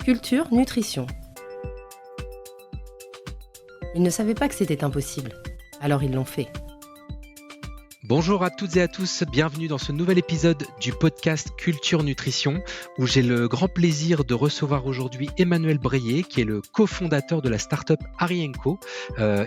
Culture, nutrition. Ils ne savaient pas que c'était impossible, alors ils l'ont fait. Bonjour à toutes et à tous, bienvenue dans ce nouvel épisode du podcast Culture Nutrition où j'ai le grand plaisir de recevoir aujourd'hui Emmanuel Breillet qui est le cofondateur de la start-up Harry & Co.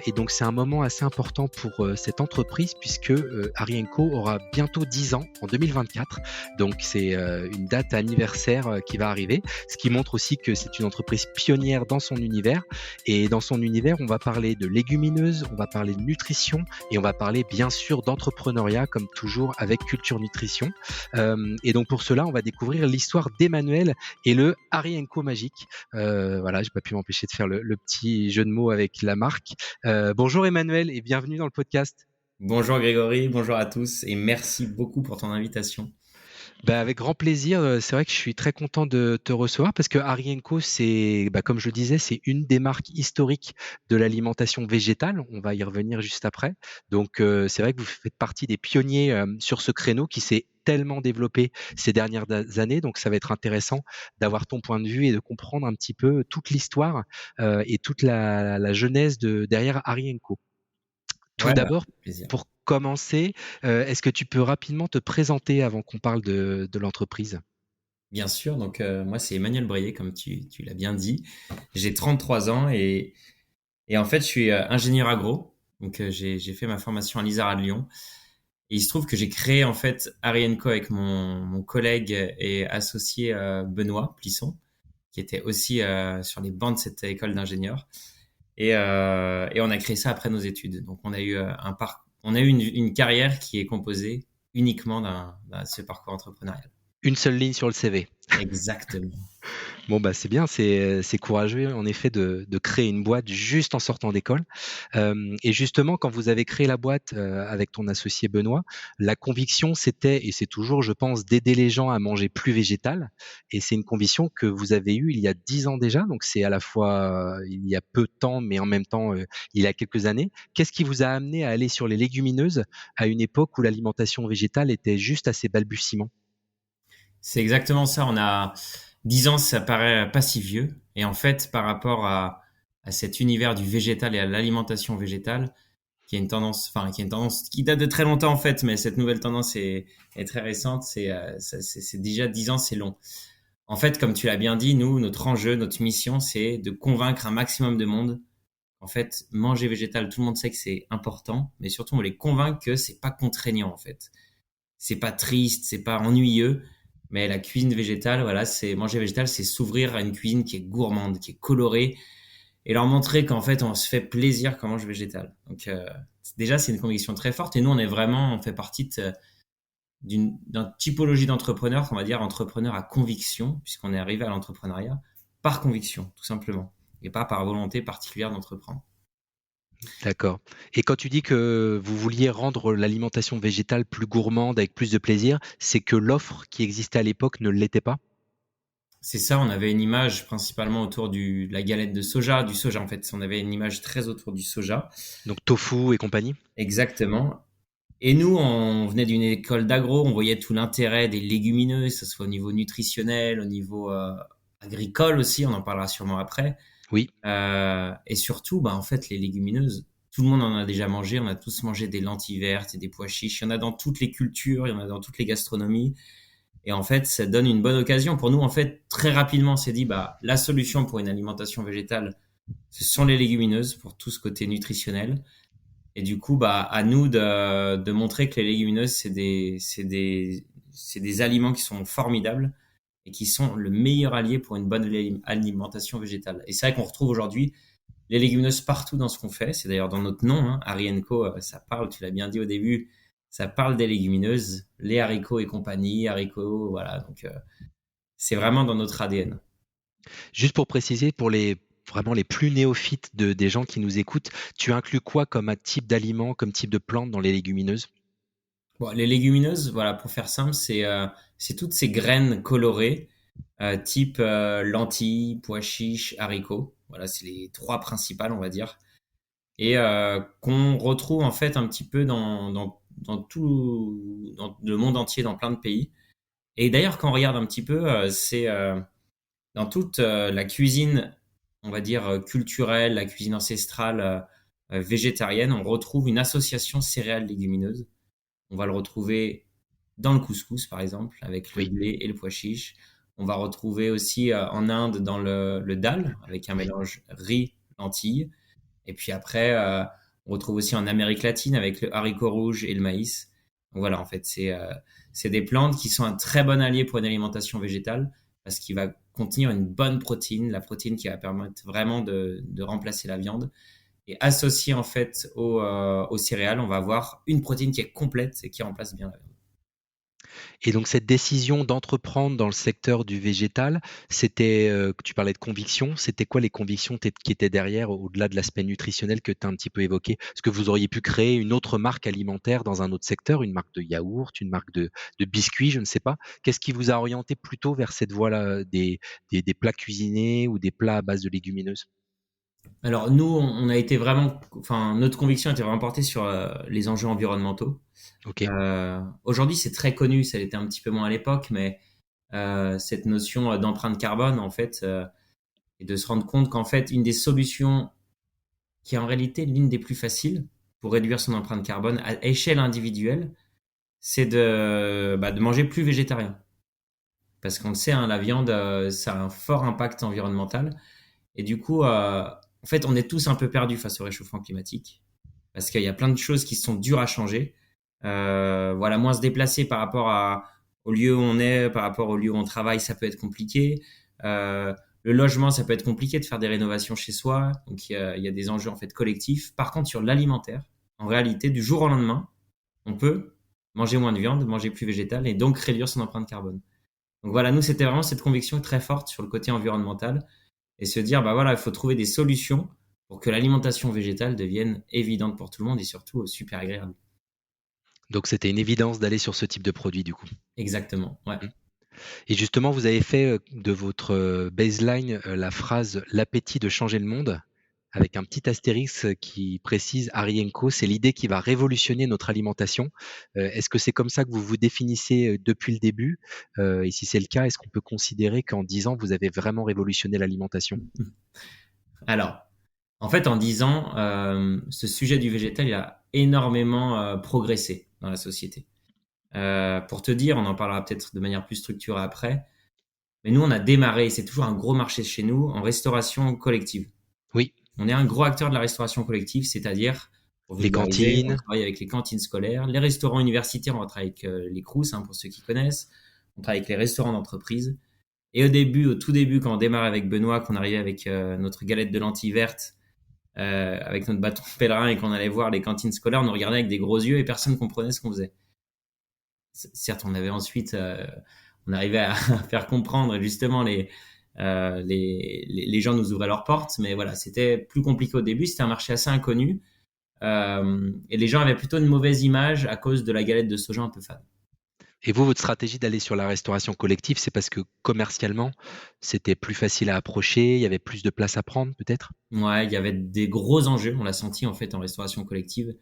Et donc c'est un moment assez important pour cette entreprise puisque Harry & Co aura bientôt 10 ans en 2024. Donc c'est une date anniversaire qui va arriver, ce qui montre aussi que c'est une entreprise pionnière dans son univers. Et dans son univers, on va parler de légumineuses, on va parler de nutrition et on va parler bien sûr d'entrepreneuriat comme toujours avec Culture Nutrition. Et donc pour cela, on va découvrir l'histoire d'Emmanuel et le Harry & Co magique. Voilà, j'ai pas pu m'empêcher de faire le petit jeu de mots avec la marque. Bonjour Emmanuel et bienvenue dans le podcast. Bonjour Grégory, bonjour à tous et merci beaucoup pour ton invitation. Avec grand plaisir. C'est vrai que je suis très content de te recevoir parce que Harry & Co, c'est, comme je le disais, c'est une des marques historiques de l'alimentation végétale. On va y revenir juste après. Donc, c'est vrai que vous faites partie des pionniers sur ce créneau qui s'est tellement développé ces dernières années. Donc, ça va être intéressant d'avoir ton point de vue et de comprendre un petit peu toute l'histoire et toute la genèse derrière Harry & Co. Tout d'abord, pour commencer, est-ce que tu peux rapidement te présenter avant qu'on parle de l'entreprise ? Bien sûr, donc moi c'est Emmanuel Breillet, comme tu l'as bien dit. J'ai 33 ans et en fait je suis ingénieur agro. Donc j'ai fait ma formation à l'ISAR de Lyon. Et il se trouve que j'ai créé en fait Harry & Co avec mon collègue et associé Benoît Plisson, qui était aussi sur les bancs de cette école d'ingénieurs. Et on a créé ça après nos études. Donc on a eu une carrière qui est composée uniquement de ce parcours entrepreneurial. Une seule ligne sur le CV. Exactement. Bon, c'est bien, c'est courageux en effet de créer une boîte juste en sortant d'école. Et justement, quand vous avez créé la boîte avec ton associé Benoît, la conviction c'était, et c'est toujours, je pense, d'aider les gens à manger plus végétal. Et c'est une conviction que vous avez eue il y a 10 ans déjà, donc c'est à la fois il y a peu de temps, mais en même temps il y a quelques années. Qu'est-ce qui vous a amené à aller sur les légumineuses à une époque où l'alimentation végétale était juste à ses balbutiements ? C'est exactement ça. On a 10 ans, ça paraît pas si vieux. Et en fait, par rapport à cet univers du végétal et à l'alimentation végétale, qui est une tendance qui date de très longtemps en fait, mais cette nouvelle tendance est très récente. C'est déjà 10 ans, c'est long. En fait, comme tu l'as bien dit, nous, notre enjeu, notre mission, c'est de convaincre un maximum de monde. En fait, manger végétal, tout le monde sait que c'est important, mais surtout on les convainc que c'est pas contraignant en fait. C'est pas triste, c'est pas ennuyeux. Mais la cuisine végétale, voilà, c'est manger végétal, c'est s'ouvrir à une cuisine qui est gourmande, qui est colorée, et leur montrer qu'en fait, on se fait plaisir quand on mange végétal. Donc, déjà, c'est une conviction très forte. Et nous, on fait partie d'une typologie d'entrepreneurs, qu'on va dire entrepreneur à conviction, puisqu'on est arrivé à l'entrepreneuriat par conviction, tout simplement, et pas par volonté particulière d'entreprendre. D'accord. Et quand tu dis que vous vouliez rendre l'alimentation végétale plus gourmande, avec plus de plaisir, c'est que l'offre qui existait à l'époque ne l'était pas ? C'est ça, on avait une image principalement autour de la galette de soja, du soja en fait. On avait une image très autour du soja. Donc tofu et compagnie ? Exactement. Et nous, on venait d'une école d'agro, on voyait tout l'intérêt des légumineuses, que ce soit au niveau nutritionnel, au niveau agricole aussi, on en parlera sûrement après. Oui. Et surtout, en fait, les légumineuses, tout le monde en a déjà mangé. On a tous mangé des lentilles vertes et des pois chiches. Il y en a dans toutes les cultures, il y en a dans toutes les gastronomies. Et en fait, ça donne une bonne occasion pour nous. En fait, très rapidement, on s'est dit, la solution pour une alimentation végétale, ce sont les légumineuses pour tout ce côté nutritionnel. Et du coup, à nous de montrer que les légumineuses, c'est des aliments qui sont formidables et qui sont le meilleur allié pour une bonne alimentation végétale. Et c'est vrai qu'on retrouve aujourd'hui les légumineuses partout dans ce qu'on fait. C'est d'ailleurs dans notre nom, Harry & Co, ça parle, tu l'as bien dit au début, ça parle des légumineuses, les haricots et compagnie, haricots, voilà. Donc, c'est vraiment dans notre ADN. Juste pour préciser, pour vraiment les plus néophytes des gens qui nous écoutent, tu inclus quoi comme type d'aliment, comme type de plante dans les légumineuses ? Bon, les légumineuses, voilà, pour faire simple, c'est toutes ces graines colorées, type lentilles, pois chiches, haricots. Voilà, c'est les trois principales, on va dire. Et qu'on retrouve en fait un petit peu dans le monde entier, dans plein de pays. Et d'ailleurs, quand on regarde un petit peu, dans toute la cuisine, on va dire culturelle, la cuisine ancestrale végétarienne, on retrouve une association céréales-légumineuses. On va le retrouver dans le couscous, par exemple, avec le Oui, blé et le pois chiche. On va retrouver aussi en Inde dans le dal, avec un oui. mélange riz-lentilles. Et puis après, on retrouve aussi en Amérique latine avec le haricot rouge et le maïs. Donc voilà, en fait, c'est des plantes qui sont un très bon allié pour une alimentation végétale parce qu'il va contenir une bonne protéine, la protéine qui va permettre vraiment de remplacer la viande. Et associé en fait aux céréales, on va avoir une protéine qui est complète et qui remplace bien la viande. Et donc cette décision d'entreprendre dans le secteur du végétal, c'était, tu parlais de conviction, c'était quoi les convictions qui étaient derrière, au-delà de l'aspect nutritionnel que tu as un petit peu évoqué? Est-ce que vous auriez pu créer une autre marque alimentaire dans un autre secteur, une marque de yaourt, une marque de biscuits, je ne sais pas? Qu'est-ce qui vous a orienté plutôt vers cette voie-là, des plats cuisinés ou des plats à base de légumineuses? Alors nous, on a été vraiment, enfin notre conviction était vraiment portée sur les enjeux environnementaux. OK, Aujourd'hui, c'est très connu, ça l'était un petit peu moins à l'époque, mais cette notion d'empreinte carbone, en fait, et de se rendre compte qu'en fait, une des solutions qui est en réalité l'une des plus faciles pour réduire son empreinte carbone à échelle individuelle, c'est de manger plus végétarien. Parce qu'on le sait, hein, la viande, ça a un fort impact environnemental. Et du coup, en fait, on est tous un peu perdus face au réchauffement climatique. Parce qu'il y a plein de choses qui sont dures à changer. Voilà, moins se déplacer par rapport au lieu où on est, par rapport au lieu où on travaille, ça peut être compliqué. Le logement, ça peut être compliqué de faire des rénovations chez soi. Donc, il y a des enjeux en fait collectifs. Par contre, sur l'alimentaire, en réalité, du jour au lendemain, on peut manger moins de viande, manger plus végétal et donc réduire son empreinte carbone. Donc voilà, nous, c'était vraiment cette conviction très forte sur le côté environnemental et se dire, bah voilà, il faut trouver des solutions pour que l'alimentation végétale devienne évidente pour tout le monde et surtout super agréable. donc c'était une évidence d'aller sur ce type de produit, du coup? Exactement, ouais. Mmh. Et justement, vous avez fait, de votre, baseline, la phrase: «L'appétit de changer le monde», avec un petit astérix, qui précise: «Harry & Co, c'est l'idée qui va révolutionner notre alimentation». Est-ce que c'est comme ça que vous vous définissez, depuis le début? Et si c'est le cas, est-ce qu'on peut considérer qu'en 10 ans, vous avez vraiment révolutionné l'alimentation? Alors, en fait, en 10 ans, ce sujet du végétal, il a énormément progressé dans la société. Pour te dire, on en parlera peut-être de manière plus structurée après, mais nous, on a démarré, et c'est toujours un gros marché chez nous, en restauration collective. Oui, On est un gros acteur de la restauration collective, c'est-à-dire, pour les vulgariser, on cantines. travaille avec les cantines scolaires, les restaurants universitaires, on travaille avec les Crous, hein, pour ceux qui connaissent, on travaille avec les restaurants d'entreprise. Et au tout début, quand on démarrait avec Benoît, qu'on arrivait avec notre galette de lentilles vertes, avec notre bâton pèlerin et qu'on allait voir les cantines scolaires, on nous regardait avec des gros yeux et personne ne comprenait ce qu'on faisait. Certes, on avait ensuite, on arrivait à faire comprendre justement les gens nous ouvraient leurs portes, mais voilà, c'était plus compliqué au début. C'était un marché assez inconnu et les gens avaient plutôt une mauvaise image à cause de la galette de soja un peu fade. Et vous, votre stratégie d'aller sur la restauration collective, c'est parce que commercialement, c'était plus facile à approcher, il y avait plus de place à prendre peut-être? Ouais, il y avait des gros enjeux, on l'a senti en fait en restauration collective,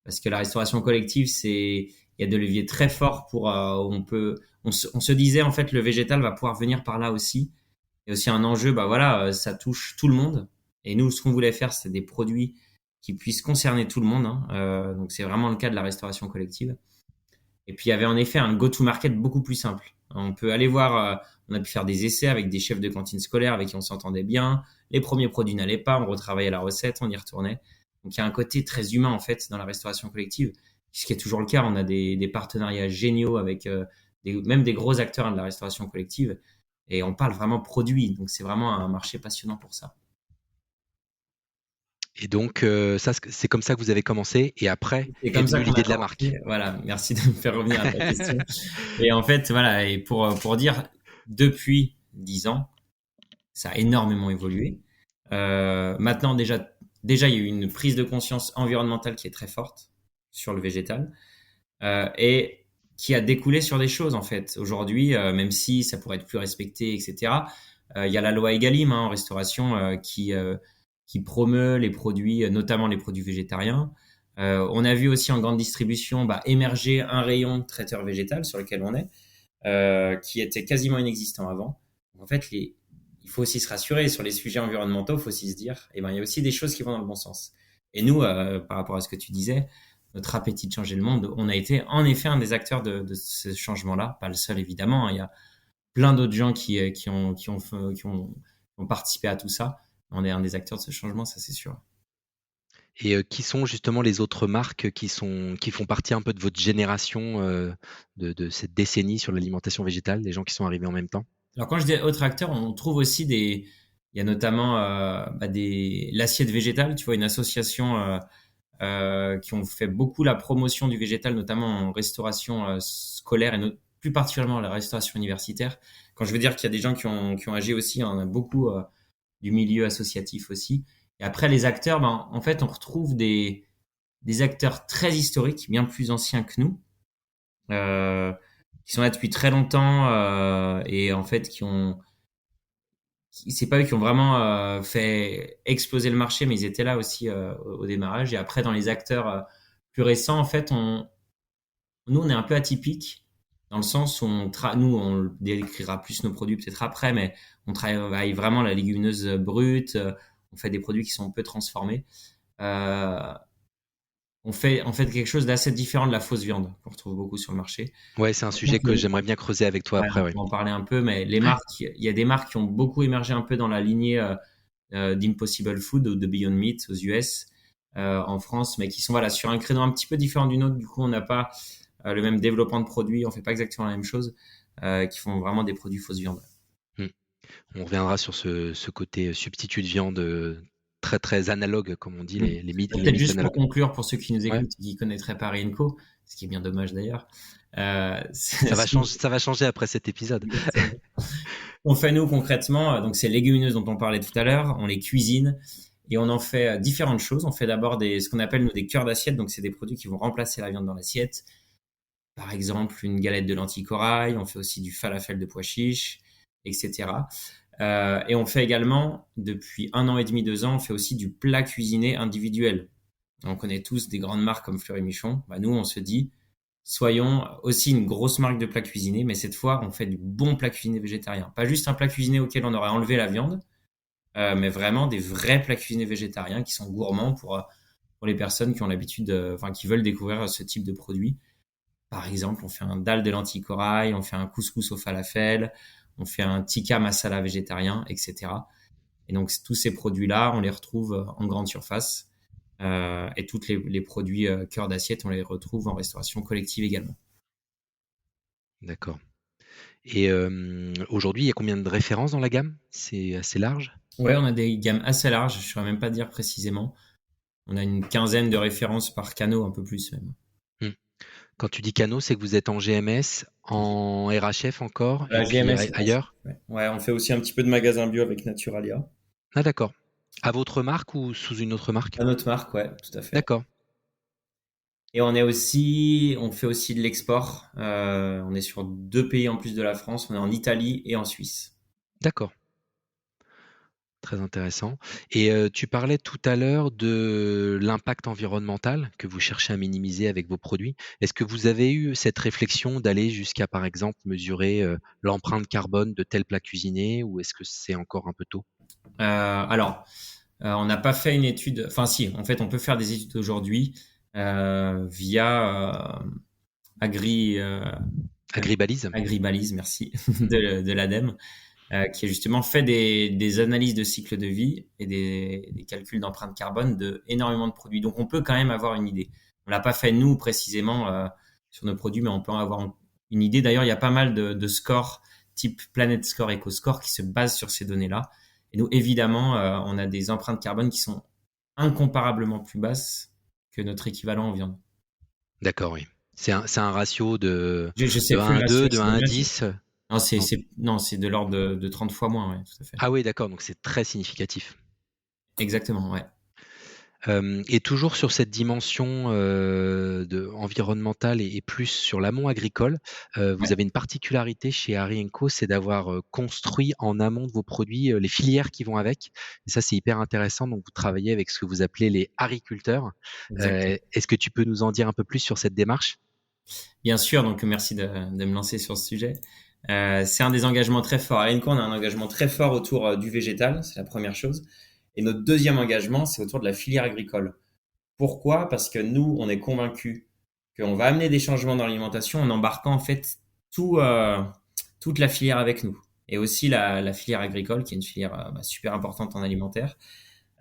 parce que la restauration collective, il y a des leviers très forts pour, on se disait en fait le végétal va pouvoir venir par là aussi. Il y a aussi un enjeu, bah voilà, ça touche tout le monde. Et nous, ce qu'on voulait faire, c'est des produits qui puissent concerner tout le monde, hein. Donc c'est vraiment le cas de la restauration collective. Et puis il y avait en effet un go-to-market beaucoup plus simple. On peut aller voir, on a pu faire des essais avec des chefs de cantine scolaire avec qui on s'entendait bien. Les premiers produits n'allaient pas, on retravaillait la recette, on y retournait. Donc il y a un côté très humain en fait dans la restauration collective, ce qui est toujours le cas. On a des partenariats géniaux avec même des gros acteurs, hein, de la restauration collective et on parle vraiment produit. Donc c'est vraiment un marché passionnant pour ça. Et donc, ça, c'est comme ça que vous avez commencé et après C'est est comme ça venue qu'on a l'idée de la marque? commencé. Voilà, merci de me faire revenir à ta question. Et en fait, voilà, et pour dire, depuis 10 ans, ça a énormément évolué. Maintenant, déjà, il y a eu une prise de conscience environnementale qui est très forte sur le végétal et qui a découlé sur des choses, en fait. Aujourd'hui, même si ça pourrait être plus respecté, etc., il y a la loi Egalim, hein, en restauration qui promeut les produits, notamment les produits végétariens. On a vu aussi en grande distribution émerger un rayon traiteur végétal sur lequel on est, qui était quasiment inexistant avant. En fait, il il faut aussi se rassurer sur les sujets environnementaux. Il faut aussi se dire, il y a aussi des choses qui vont dans le bon sens. Et nous, par rapport à ce que tu disais, notre appétit de changer le monde, on a été en effet un des acteurs de ce changement-là, pas le seul évidemment. Il y a plein d'autres gens qui ont participé à tout ça. On est un des acteurs de ce changement, ça c'est sûr. Et qui sont justement les autres marques qui font partie un peu de votre génération de cette décennie sur l'alimentation végétale, les gens qui sont arrivés en même temps? Alors quand je dis autres acteurs, on trouve aussi il y a notamment l'assiette végétale, tu vois, une association qui ont fait beaucoup la promotion du végétal, notamment en restauration scolaire et plus particulièrement la restauration universitaire. Quand je veux dire qu'il y a des gens qui ont agi aussi, on a beaucoup du milieu associatif aussi. Et après, les acteurs, en fait, on retrouve des acteurs très historiques, bien plus anciens que nous, qui sont là depuis très longtemps et en fait c'est pas eux qui ont vraiment fait exploser le marché, mais ils étaient là aussi au démarrage. Et après, dans les acteurs plus récents, en fait, nous, on est un peu atypique dans le sens où nous, on décrira plus nos produits peut-être après, mais on travaille vraiment la légumineuse brute. On fait des produits qui sont un peu transformés. On fait en fait quelque chose d'assez différent de la fausse viande qu'on retrouve beaucoup sur le marché. Ouais, c'est un sujet que j'aimerais bien creuser avec toi après. On va en parler un peu, mais les marques, il y a des marques qui ont beaucoup émergé un peu dans la lignée d'Impossible Food ou de Beyond Meat aux US, en France, mais qui sont sur un créneau un petit peu différent du nôtre. Du coup, on n'a pas le même développement de produits, on fait pas exactement la même chose, qui font vraiment des produits fausse viande. On reviendra sur ce côté substitut de viande très très analogue, comme on dit, les mythes. Peut-être juste analogues. Pour conclure, pour ceux qui nous écoutent et qui connaîtraient pas Rienco, ce qui est bien dommage d'ailleurs. Ça va changer après cet épisode. On fait nous concrètement, donc ces légumineuses dont on parlait tout à l'heure, on les cuisine et on en fait différentes choses. On fait d'abord ce qu'on appelle nous des cœurs d'assiette, donc c'est des produits qui vont remplacer la viande dans l'assiette. Par exemple, une galette de lentilles corail, on fait aussi du falafel de pois chiches, etc. Et on fait également, depuis 1 an et demi, 2 ans, on fait aussi du plat cuisiné individuel. On connaît tous des grandes marques comme Fleury Michon. Nous, on se dit, soyons aussi une grosse marque de plat cuisiné, mais cette fois, on fait du bon plat cuisiné végétarien. Pas juste un plat cuisiné auquel on aurait enlevé la viande, mais vraiment des vrais plats cuisinés végétariens qui sont gourmands pour les personnes qui ont l'habitude, qui veulent découvrir ce type de produit. Par exemple, on fait un dal de lentilles corail, on fait un couscous au falafel, on fait un tikka masala végétarien, etc. Et donc, tous ces produits-là, on les retrouve en grande surface. Et tous les produits cœur d'assiette, on les retrouve en restauration collective également. D'accord. Et aujourd'hui, il y a combien de références dans la gamme? C'est assez large? Ouais, on a des gammes assez larges, je ne saurais même pas dire précisément. On a une quinzaine de références par canot, un peu plus même. Quand tu dis canot, c'est que vous êtes en GMS, en RHF encore, et puis GMS, ailleurs? Ouais, on fait aussi un petit peu de magasin bio avec Naturalia. Ah d'accord. À votre marque ou sous une autre marque? À notre marque, ouais, tout à fait. D'accord. Et on fait aussi de l'export. On est sur 2 pays en plus de la France. On est en Italie et en Suisse. D'accord. Très intéressant. Et tu parlais tout à l'heure de l'impact environnemental que vous cherchez à minimiser avec vos produits. Est-ce que vous avez eu cette réflexion d'aller jusqu'à, par exemple, mesurer l'empreinte carbone de tel plat cuisiné, ou est-ce que c'est encore un peu tôt? Alors, on n'a pas fait une étude. Enfin, si, en fait, on peut faire des études aujourd'hui via Agribalise. Agribalise, merci, de l'ADEME. Qui a justement fait des analyses de cycle de vie et des calculs d'empreinte carbone de énormément de produits. Donc, on peut quand même avoir une idée. On l'a pas fait nous précisément sur nos produits, mais on peut en avoir une idée. D'ailleurs, il y a pas mal de scores type Planet Score, EcoScore qui se basent sur ces données-là. Et nous, évidemment, on a des empreintes carbone qui sont incomparablement plus basses que notre équivalent en viande. D'accord, oui. C'est un ratio de 1 à 2, de 1 à 10. Non, c'est de l'ordre de 30 fois moins, ouais, tout à fait. Ah oui, d'accord, donc c'est très significatif. Exactement, ouais. Et toujours sur cette dimension environnementale et plus sur l'amont agricole, vous avez une particularité chez Harry & Co, c'est d'avoir construit en amont de vos produits les filières qui vont avec. Et ça, c'est hyper intéressant. Donc, vous travaillez avec ce que vous appelez les agriculteurs. Est-ce que tu peux nous en dire un peu plus sur cette démarche? Bien sûr, donc merci de me lancer sur ce sujet. C'est un des engagements très forts. À Arinco, on a un engagement très fort autour du végétal, c'est la première chose. Et notre deuxième engagement, c'est autour de la filière agricole. Pourquoi? Parce que nous, on est convaincus qu'on va amener des changements dans l'alimentation en embarquant en fait tout, toute la filière avec nous. Et aussi la filière agricole, qui est une filière super importante en alimentaire.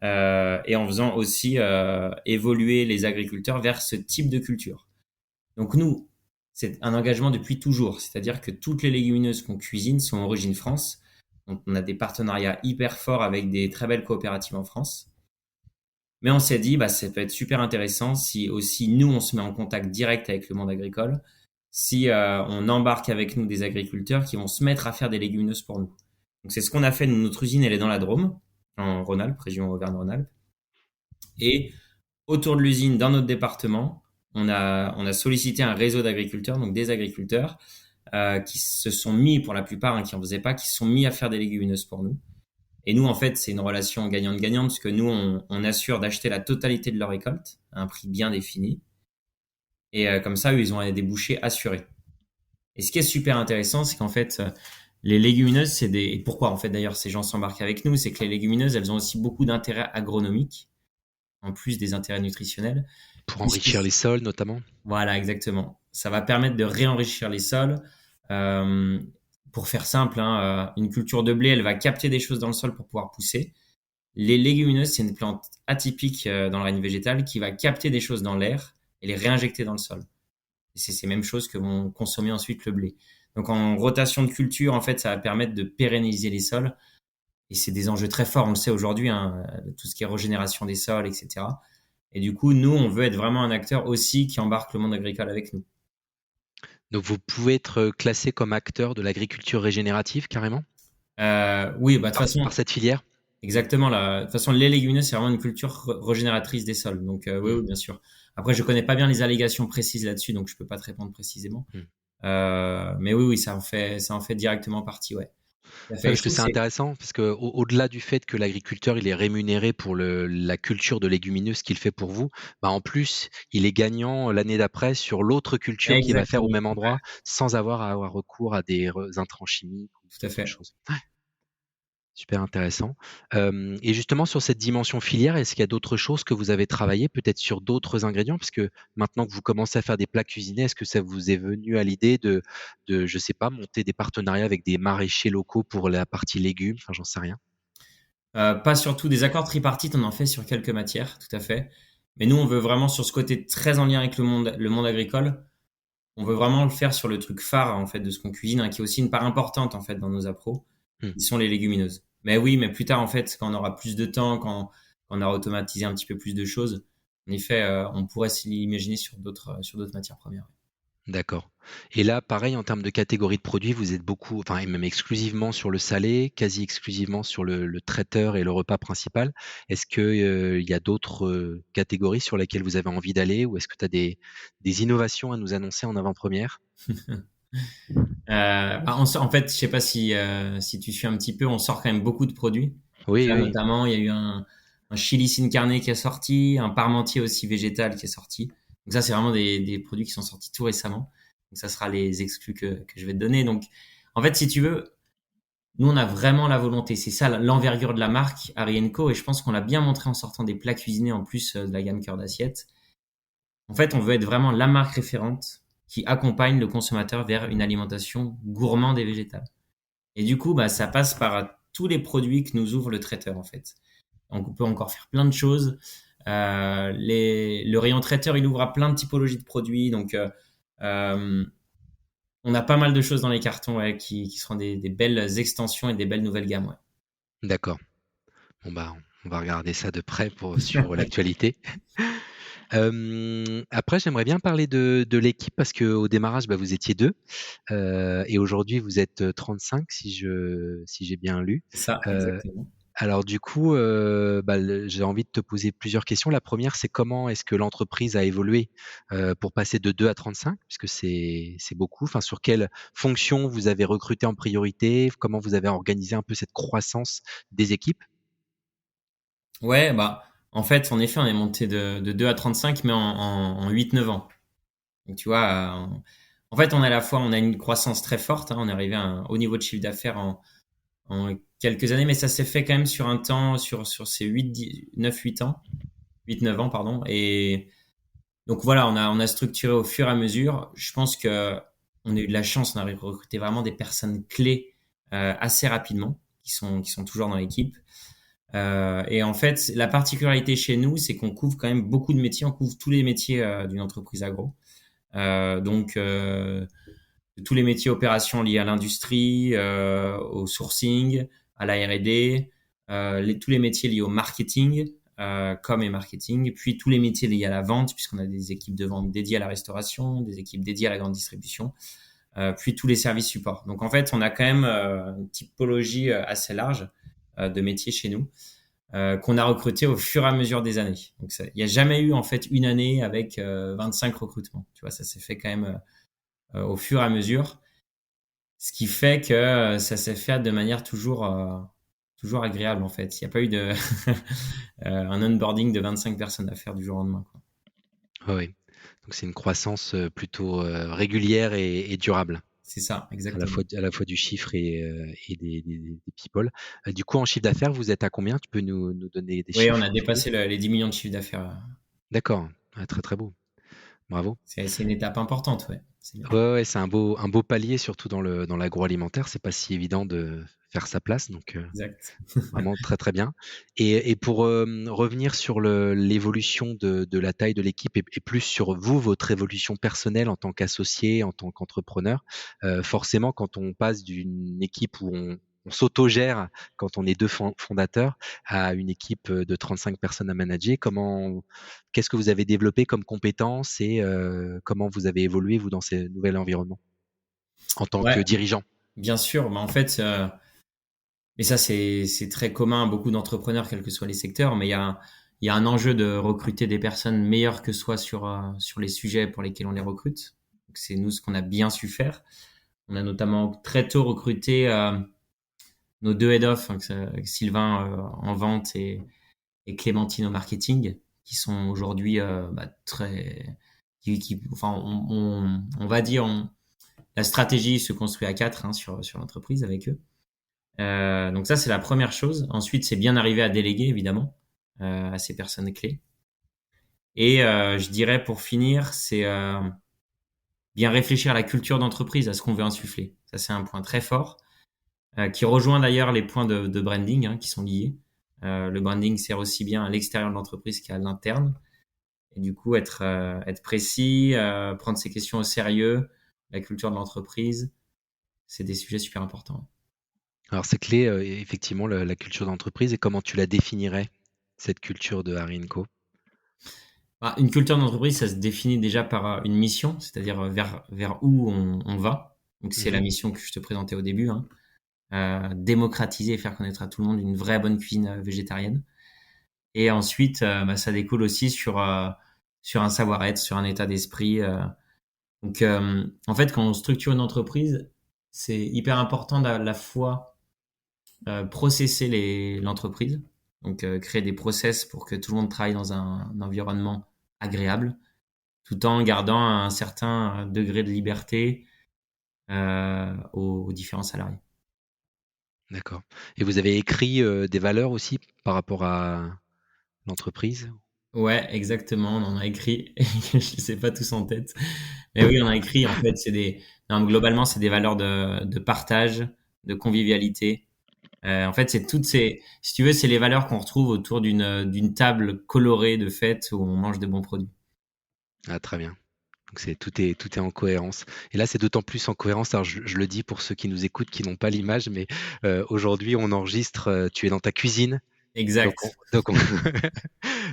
Et en faisant aussi évoluer les agriculteurs vers ce type de culture. Donc nous, c'est un engagement depuis toujours, c'est-à-dire que toutes les légumineuses qu'on cuisine sont origine France. Donc on a des partenariats hyper forts avec des très belles coopératives en France. Mais on s'est dit, ça peut être super intéressant si aussi nous, on se met en contact direct avec le monde agricole, si on embarque avec nous des agriculteurs qui vont se mettre à faire des légumineuses pour nous. Donc c'est ce qu'on a fait. Notre usine, elle est dans la Drôme, en Rhône-Alpes, région Auvergne-Rhône-Alpes. Et autour de l'usine, dans notre département, on a sollicité un réseau d'agriculteurs, donc des agriculteurs, qui se sont mis, pour la plupart, qui en faisaient pas, qui se sont mis à faire des légumineuses pour nous. Et nous, en fait, c'est une relation gagnante-gagnante, parce que nous, on assure d'acheter la totalité de leur récolte à un prix bien défini. Et comme ça, eux, ils ont des débouchés assurés. Et ce qui est super intéressant, c'est qu'en fait, les légumineuses, et pourquoi en fait d'ailleurs ces gens s'embarquent avec nous, c'est que les légumineuses, elles ont aussi beaucoup d'intérêts agronomiques, en plus des intérêts nutritionnels. Pour enrichir les sols notamment. Voilà, exactement. Ça va permettre de réenrichir les sols. Pour faire simple, une culture de blé, elle va capter des choses dans le sol pour pouvoir pousser. Les légumineuses, c'est une plante atypique dans le règne végétal qui va capter des choses dans l'air et les réinjecter dans le sol. Et c'est ces mêmes choses que vont consommer ensuite le blé. Donc en rotation de culture, en fait, ça va permettre de pérenniser les sols. Et c'est des enjeux très forts, on le sait aujourd'hui, tout ce qui est régénération des sols, etc. Et du coup, nous, on veut être vraiment un acteur aussi qui embarque le monde agricole avec nous. Donc vous pouvez être classé comme acteur de l'agriculture régénérative carrément? Oui, de toute façon, par cette filière? exactement. De toute façon, les légumineuses, c'est vraiment une culture régénératrice des sols. Donc oui, bien sûr. Après, je connais pas bien les allégations précises là-dessus, donc je peux pas te répondre précisément. Mais oui, ça en fait directement partie, ouais. Parce que c'est intéressant, parce que au-delà du fait que l'agriculteur il est rémunéré pour la culture de légumineuses qu'il fait pour vous, en plus il est gagnant l'année d'après sur l'autre culture qu'il va faire au même endroit, sans avoir à avoir recours à des intrants chimiques ou tout à fait. choses. Super intéressant. Et justement sur cette dimension filière, est-ce qu'il y a d'autres choses que vous avez travaillé, peut-être sur d'autres ingrédients? Parce que maintenant que vous commencez à faire des plats cuisinés, est-ce que ça vous est venu à l'idée de je sais pas, monter des partenariats avec des maraîchers locaux pour la partie légumes? Enfin, j'en sais rien. Pas surtout des accords tripartites, on en fait sur quelques matières, tout à fait. Mais nous, on veut vraiment sur ce côté très en lien avec le monde agricole. On veut vraiment le faire sur le truc phare en fait de ce qu'on cuisine, qui est aussi une part importante en fait dans nos appros, qui sont les légumineuses. Mais oui, mais plus tard en fait, quand on aura plus de temps, quand on aura automatisé un petit peu plus de choses, en effet, on pourrait s'imaginer sur d'autres matières premières. D'accord. Et là, pareil, en termes de catégorie de produits, vous êtes beaucoup, enfin, et même exclusivement sur le salé, quasi exclusivement sur le traiteur et le repas principal. Est-ce que, il y a d'autres catégories sur lesquelles vous avez envie d'aller, ou est-ce que tu as des innovations à nous annoncer en avant-première? En fait, je sais pas si tu suis un petit peu, on sort quand même beaucoup de produits. Oui, Là, oui. notamment, il y a eu un chili sin carne qui est sorti, un parmentier aussi végétal qui est sorti. Donc ça, c'est vraiment des produits qui sont sortis tout récemment. Donc ça sera les exclus que je vais te donner. Donc, en fait, si tu veux, nous, on a vraiment la volonté. C'est ça l'envergure de la marque Harry & Co. Et je pense qu'on l'a bien montré en sortant des plats cuisinés en plus de la gamme cœur d'assiette. En fait, on veut être vraiment la marque référente qui accompagne le consommateur vers une alimentation gourmande et végétale. Et du coup, ça passe par tous les produits que nous ouvre le traiteur, en fait. Donc, on peut encore faire plein de choses. Le rayon traiteur, il ouvre à plein de typologies de produits. Donc, on a pas mal de choses dans les cartons qui seront des belles extensions et des belles nouvelles gammes. Ouais. D'accord. Bon, on va regarder ça de près pour suivre l'actualité. Après, j'aimerais bien parler de l'équipe parce qu'au démarrage, vous étiez 2 et aujourd'hui, vous êtes 35 si j'ai bien lu. C'est ça, exactement. Alors du coup, j'ai envie de te poser plusieurs questions. La première, c'est comment est-ce que l'entreprise a évolué pour passer de 2 à 35, puisque c'est beaucoup. Enfin, sur quelle fonction vous avez recruté en priorité? Comment vous avez organisé un peu cette croissance des équipes? Ouais, en fait, en effet, on est monté de 2 à 35, mais en 8-9 ans. Donc, tu vois, En fait, on a à la fois, on a une croissance très forte, hein, on est arrivé à un haut niveau de chiffre d'affaires en quelques années, mais ça s'est fait quand même sur un temps, sur ces 8 ans, 8 9 ans, pardon. Et donc voilà, on a structuré au fur et à mesure. Je pense que on a eu de la chance, on a recruté vraiment des personnes clés assez rapidement, qui sont toujours dans l'équipe. Et en fait, la particularité chez nous, c'est qu'on couvre quand même beaucoup de métiers, on couvre tous les métiers d'une entreprise agro. Donc, tous les métiers opérations liés à l'industrie, au sourcing, à la R&D, tous les métiers liés au marketing, com et marketing, puis tous les métiers liés à la vente, puisqu'on a des équipes de vente dédiées à la restauration, des équipes dédiées à la grande distribution, puis tous les services support. Donc en fait, on a quand même une typologie assez large de métiers chez nous. Qu'on a recruté au fur et à mesure des années. Donc, il n'y a jamais eu en fait une année avec 25 recrutements. Tu vois, ça s'est fait quand même au fur et à mesure, ce qui fait que ça s'est fait de manière toujours agréable en fait. Il n'y a pas eu de un onboarding de 25 personnes à faire du jour au lendemain, quoi. Oui, oui. Donc c'est une croissance plutôt régulière et durable, C'est ça, à la exactement. fois, du chiffre et des people. Du coup, en chiffre d'affaires, vous êtes à combien? Tu peux nous donner des Oui, on chiffres a un petit peu? dépassé les 10 millions de chiffre d'affaires. D'accord. Ah, très très beau. Bravo. C'est une étape importante, ouais. C'est bien. Ouais, ouais, c'est un beau palier, surtout dans l'agroalimentaire. C'est pas si évident de faire sa place, donc Exact. vraiment très très bien. Et pour revenir sur l'évolution de la taille de l'équipe et plus sur vous, votre évolution personnelle en tant qu'associé, en tant qu'entrepreneur, forcément, quand on passe d'une équipe où on s'autogère quand on est deux fondateurs à une équipe de 35 personnes à manager, qu'est-ce que vous avez développé comme compétences et comment vous avez évolué, vous, dans ces nouvel environnement en tant que Ouais, dirigeant? bien sûr. Mais en fait, et ça, c'est très commun à beaucoup d'entrepreneurs, quels que soient les secteurs, mais il y a un enjeu de recruter des personnes meilleures que soi sur les sujets pour lesquels on les recrute. Donc, c'est nous ce qu'on a bien su faire. On a notamment très tôt recruté nos deux head-off, hein, Sylvain en vente et Clémentine au marketing, qui sont aujourd'hui très... enfin, on va dire, la stratégie se construit à quatre, hein, sur l'entreprise avec eux. Donc ça, c'est la première chose. Ensuite, c'est bien arriver à déléguer, évidemment, à ces personnes clés. Et je dirais, pour finir, c'est bien réfléchir à la culture d'entreprise, à ce qu'on veut insuffler. Ça, c'est un point très fort, qui rejoint d'ailleurs les points de branding, hein, qui sont liés. Le branding sert aussi bien à l'extérieur de l'entreprise qu'à l'interne. Et du coup, être précis, prendre ces questions au sérieux, la culture de l'entreprise, c'est des sujets super importants. Alors c'est clé, effectivement, la culture d'entreprise, et comment tu la définirais, cette culture de Harry & Co? Une culture d'entreprise, ça se définit déjà par une mission, c'est-à-dire vers où on va. Donc c'est la Mmh. mission que je te présentais au début, hein. Démocratiser et faire connaître à tout le monde une vraie bonne cuisine végétarienne. Et ensuite, ça découle aussi sur un savoir-être, sur un état d'esprit. Donc en fait, quand on structure une entreprise, c'est hyper important d'à la fois processer l'entreprise, donc créer des process pour que tout le monde travaille dans un environnement agréable, tout en gardant un certain degré de liberté aux différents salariés. D'accord, et vous avez écrit, des valeurs aussi par rapport à l'entreprise? Ouais, exactement, on en a écrit, je ne sais pas tous en tête, mais oui, on a écrit, en fait, non, globalement, c'est des valeurs de partage, de convivialité. En fait, si tu veux, c'est les valeurs qu'on retrouve autour d'une table colorée de fête où on mange de bons produits. Ah, très bien. Donc tout est en cohérence, et là, c'est d'autant plus en cohérence. Alors je le dis pour ceux qui nous écoutent, qui n'ont pas l'image, mais aujourd'hui, on enregistre, tu es dans ta cuisine, donc on Exact. donc on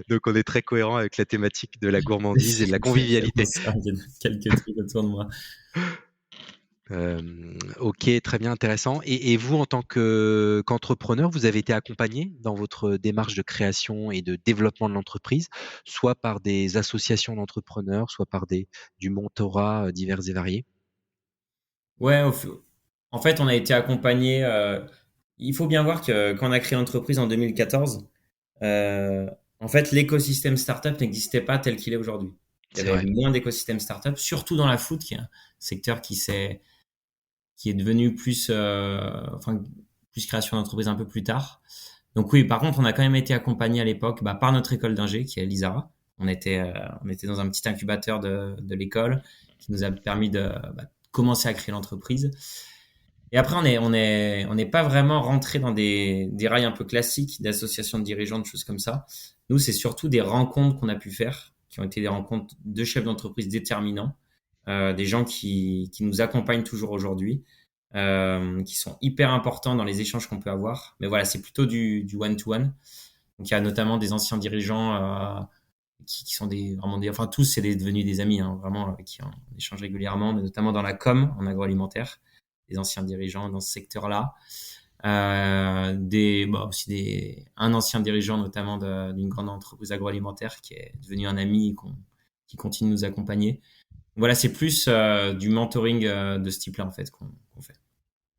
donc on est très cohérent avec la thématique de la gourmandise et de C'est la exactement convivialité. ça. Il y a quelques trucs autour de moi. OK, très bien, intéressant, et vous, en tant qu'entrepreneur, vous avez été accompagné dans votre démarche de création et de développement de l'entreprise, soit par des associations d'entrepreneurs, soit par du mentorat, divers et variés? Ouais, en fait, on a été accompagné. Il faut bien voir que quand on a créé l'entreprise en 2014, euh, en fait, l'écosystème startup n'existait pas tel qu'il est aujourd'hui. Il y C'est avait vrai. moins d'écosystème startup, surtout dans la food, qui est un secteur qui est devenu plus création d'entreprise un peu plus tard. Donc oui, par contre, on a quand même été accompagné à l'époque par notre école d'ingé, qui est l'ISARA. On était dans un petit incubateur de l'école qui nous a permis de commencer à créer l'entreprise. Et après, on n'est pas vraiment rentré dans des rails un peu classiques d'association de dirigeants, de choses comme ça. Nous, c'est surtout des rencontres qu'on a pu faire, qui ont été des rencontres de chefs d'entreprise déterminants, des gens qui nous accompagnent toujours aujourd'hui, qui sont hyper importants dans les échanges qu'on peut avoir. Mais voilà, c'est plutôt du one-to-one. Donc, il y a notamment des anciens dirigeants qui sont enfin tous, devenus des amis, hein, vraiment, avec qui on échange régulièrement, mais notamment dans la com, en agroalimentaire, des anciens dirigeants dans ce secteur-là. Un ancien dirigeant notamment d'une grande entreprise agroalimentaire qui est devenu un ami et qui continue de nous accompagner. Voilà, c'est plus du mentoring de ce type-là en fait qu'on fait.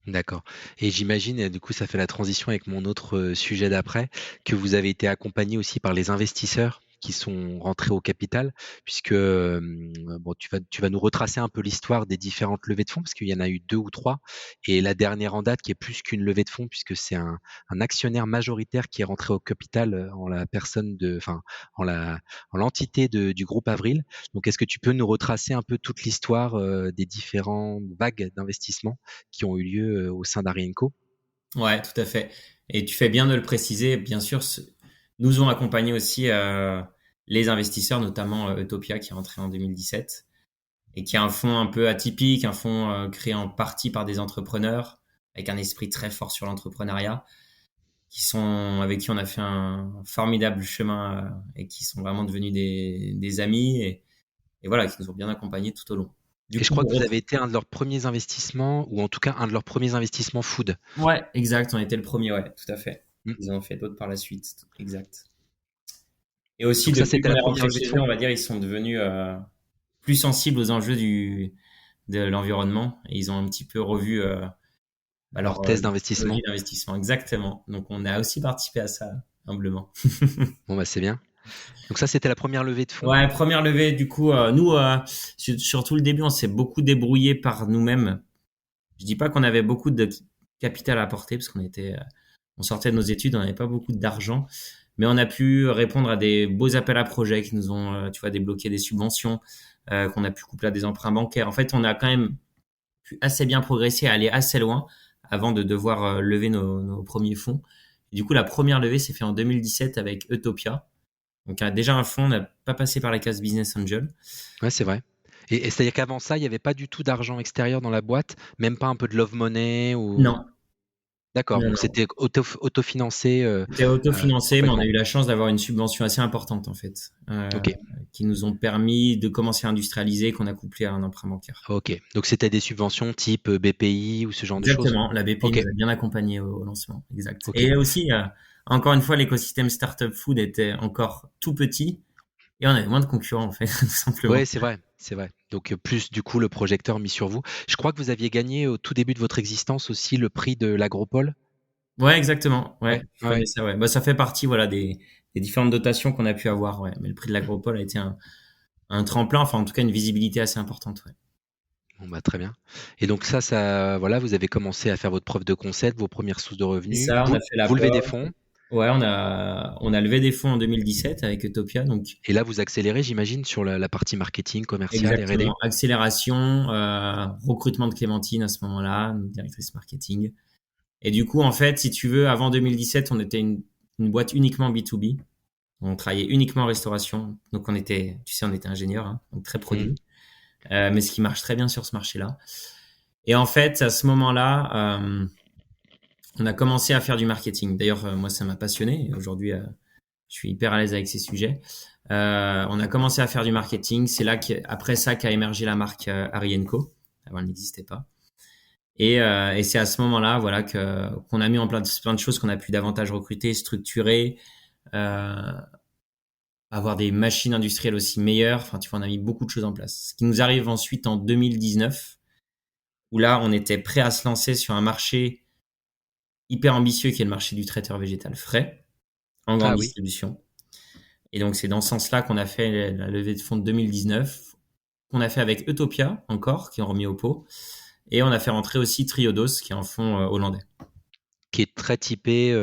D'accord. Et j'imagine, et du coup, ça fait la transition avec mon autre sujet d'après, que vous avez été accompagné aussi par les investisseurs qui sont rentrés au capital, puisque bon, tu vas nous retracer un peu l'histoire des différentes levées de fonds, parce qu'il y en a eu 2 ou 3, et la dernière en date qui est plus qu'une levée de fonds, puisque c'est un actionnaire majoritaire qui est rentré au capital en la personne enfin, en l'entité du groupe Avril. Donc, est-ce que tu peux nous retracer un peu toute l'histoire des différentes vagues d'investissement qui ont eu lieu au sein d'Arienco? Ouais, tout à fait. Et tu fais bien de le préciser. Bien sûr, nous ont accompagné aussi les investisseurs, notamment Utopia qui est rentré en 2017 et qui est un fonds un peu atypique, un fonds créé en partie par des entrepreneurs avec un esprit très fort sur l'entrepreneuriat, avec qui on a fait un formidable chemin et qui sont vraiment devenus des amis et voilà, qui nous ont bien accompagnés tout au long. Du Et je coup, crois que vous avez été un de leurs premiers investissements, ou en tout cas un de leurs premiers investissements food. ouais, exact, on était le premier, ouais, tout à fait. Mm. Ils en ont fait d'autres par la suite, exact. Et aussi, Donc ça, depuis c'était qu'on la est première rentré levée de chez eux, fonds? on va dire, ils sont devenus plus sensibles aux enjeux de l'environnement et ils ont un petit peu revu Leur leur thèse stratégie d'investissement? d'investissement. Exactement. Donc, on a aussi participé à ça, humblement. Bon, bah c'est bien. Donc ça, c'était la première levée de fonds? Ouais, première levée, du coup, nous, sur tout le début, on s'est beaucoup débrouillé par nous-mêmes. Je dis pas qu'on avait beaucoup de capital à apporter parce on sortait de nos études, on n'avait pas beaucoup d'argent, mais on a pu répondre à des beaux appels à projets qui nous ont, tu vois, débloqué des subventions, qu'on a pu coupler à des emprunts bancaires. En fait, on a quand même pu assez bien progresser, aller assez loin avant de devoir lever nos premiers fonds. Et du coup, la première levée s'est faite en 2017 avec Utopia. Donc, déjà un fonds, on n'a pas passé par la case Business Angel. Ouais, c'est vrai. Et c'est-à-dire qu'avant ça, il n'y avait pas du tout d'argent extérieur dans la boîte, même pas un peu de love money ou... Non, D'accord, non, donc non. c'était autofinancé C'était autofinancé, mais on a complètement. eu la chance d'avoir une subvention assez importante, en fait, Ok, qui nous ont permis de commencer à industrialiser, qu'on a couplé à un emprunt bancaire. ok. Donc c'était des subventions type BPI ou ce genre de choses? Exactement, la BPI Ok, nous a bien accompagnés au lancement, exact. ok. Et aussi, encore une fois, l'écosystème startup food était encore tout petit et on avait moins de concurrents, en fait, tout simplement. Ouais, c'est vrai, c'est vrai. Donc plus du coup le projecteur mis sur vous. Je crois que vous aviez gagné au tout début de votre existence aussi le prix de l'Agropole. Ouais, exactement. Ouais, Ouais, je ouais. connais ça. Ouais, ça fait partie, voilà, des différentes dotations qu'on a pu avoir. Ouais, mais le prix de l'Agropole a été un tremplin, enfin, en tout cas, une visibilité assez importante. Ouais. Bon bah très bien. Et donc ça, voilà, vous avez commencé à faire votre preuve de concept, vos premières sources de C'est revenus. ça, on Vous, a fait la vous levez des POC. fonds Ouais, on a levé des fonds en 2017 avec Utopia, donc et là vous accélérez, j'imagine, sur la partie marketing, commercial, R&D. exactement, accélération, recrutement de Clémentine à ce moment-là, notre directrice marketing. Et du coup, en fait, si tu veux, avant 2017, on était une boîte uniquement B2B. On travaillait uniquement en restauration. Donc, on était ingénieur, hein, donc très Mhm. produit. Mais ce qui marche très bien sur ce marché-là. Et en fait, à ce moment-là, on a commencé à faire du marketing. D'ailleurs, moi, ça m'a passionné. Et aujourd'hui, je suis hyper à l'aise avec ces sujets. On a commencé à faire du marketing. C'est là après ça qu'a émergé la marque Arienco. Avant, elle n'existait pas. Et c'est à ce moment-là, voilà, qu'on a mis en place plein de choses, qu'on a pu davantage recruter, structurer, euh, avoir des machines industrielles aussi meilleures. Enfin, tu vois, on a mis beaucoup de choses en place. Ce qui nous arrive ensuite en 2019, où là, on était prêt à se lancer sur un marché hyper ambitieux qui est le marché du traiteur végétal frais, en grande Ah oui. distribution. Et donc, c'est dans ce sens-là qu'on a fait la levée de fonds de 2019, qu'on a fait avec Utopia encore, qui ont remis au pot. Et on a fait rentrer aussi Triodos, qui est un fonds hollandais. Qui est très typé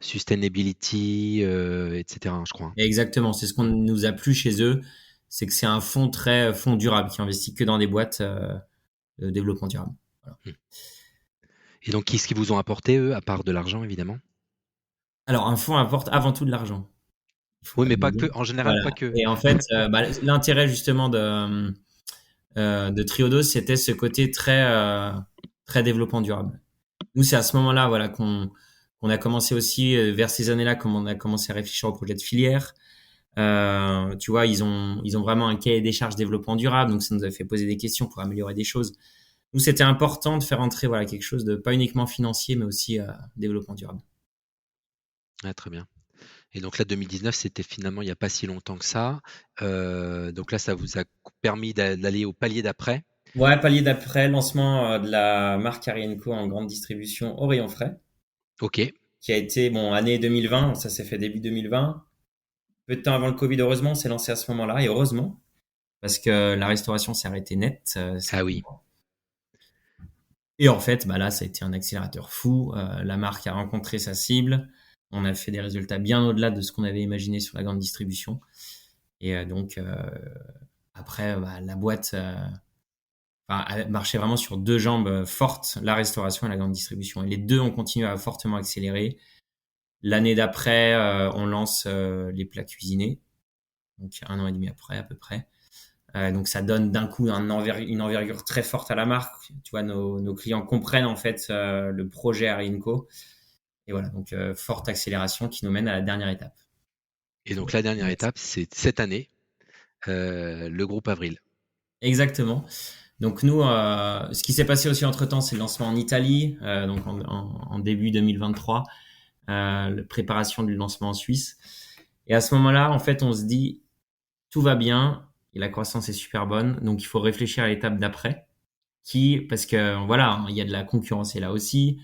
sustainability, etc., je crois. Exactement, c'est ce qu'on nous a plu chez eux, c'est que c'est un fonds très fonds durable, qui investit que dans des boîtes de développement durable. Voilà. Et donc, qu'est-ce qu'ils vous ont apporté, eux, à part de l'argent, évidemment? Alors, un fonds apporte avant tout de l'argent. Il faut Oui, quand mais même le pas dire. que, en général, Voilà. pas que. Et en fait, l'intérêt justement de Triodos, c'était ce côté très développement durable. Nous, c'est à ce moment-là, voilà, qu'on a commencé aussi vers ces années-là, comme on a commencé à réfléchir au projet de filière. Tu vois, ils ont vraiment un cahier des charges développement durable, donc ça nous a fait poser des questions pour améliorer des choses. Nous, c'était important de faire entrer voilà quelque chose de pas uniquement financier, mais aussi développement durable. Ah, très bien. Et donc là, 2019, c'était finalement il n'y a pas si longtemps que ça. Donc là, ça vous a permis d'aller au palier d'après. Ouais, palier d'après, lancement de la marque Arienco en grande distribution au rayon frais, Ok. qui a été, bon, année 2020, ça s'est fait début 2020. Peu de temps avant le Covid, heureusement, on s'est lancé à ce moment-là, et heureusement, parce que la restauration s'est arrêtée net. Ah oui. Et en fait, bah là, ça a été un accélérateur fou. La marque a rencontré sa cible. On a fait des résultats bien au-delà de ce qu'on avait imaginé sur la grande distribution. Et donc, après, bah, la boîte a marché vraiment sur deux jambes fortes, la restauration et la grande distribution. Et les deux ont continué à fortement accélérer. L'année d'après, on lance les plats cuisinés, donc 1 an et demi après à peu près. Donc ça donne d'un coup une envergure très forte à la marque. Tu vois, nos clients comprennent en fait le projet Arienco. Et voilà, donc forte accélération qui nous mène à la dernière étape. Et donc la dernière étape, c'est cette année, le groupe Avril. Exactement. Donc nous, ce qui s'est passé aussi entre-temps, c'est le lancement en Italie, donc en début 2023, la préparation du lancement en Suisse. Et à ce moment-là, en fait, on se dit, tout va bien, et la croissance est super bonne, donc il faut réfléchir à l'étape d'après, parce que voilà, il y a de la concurrence et là aussi.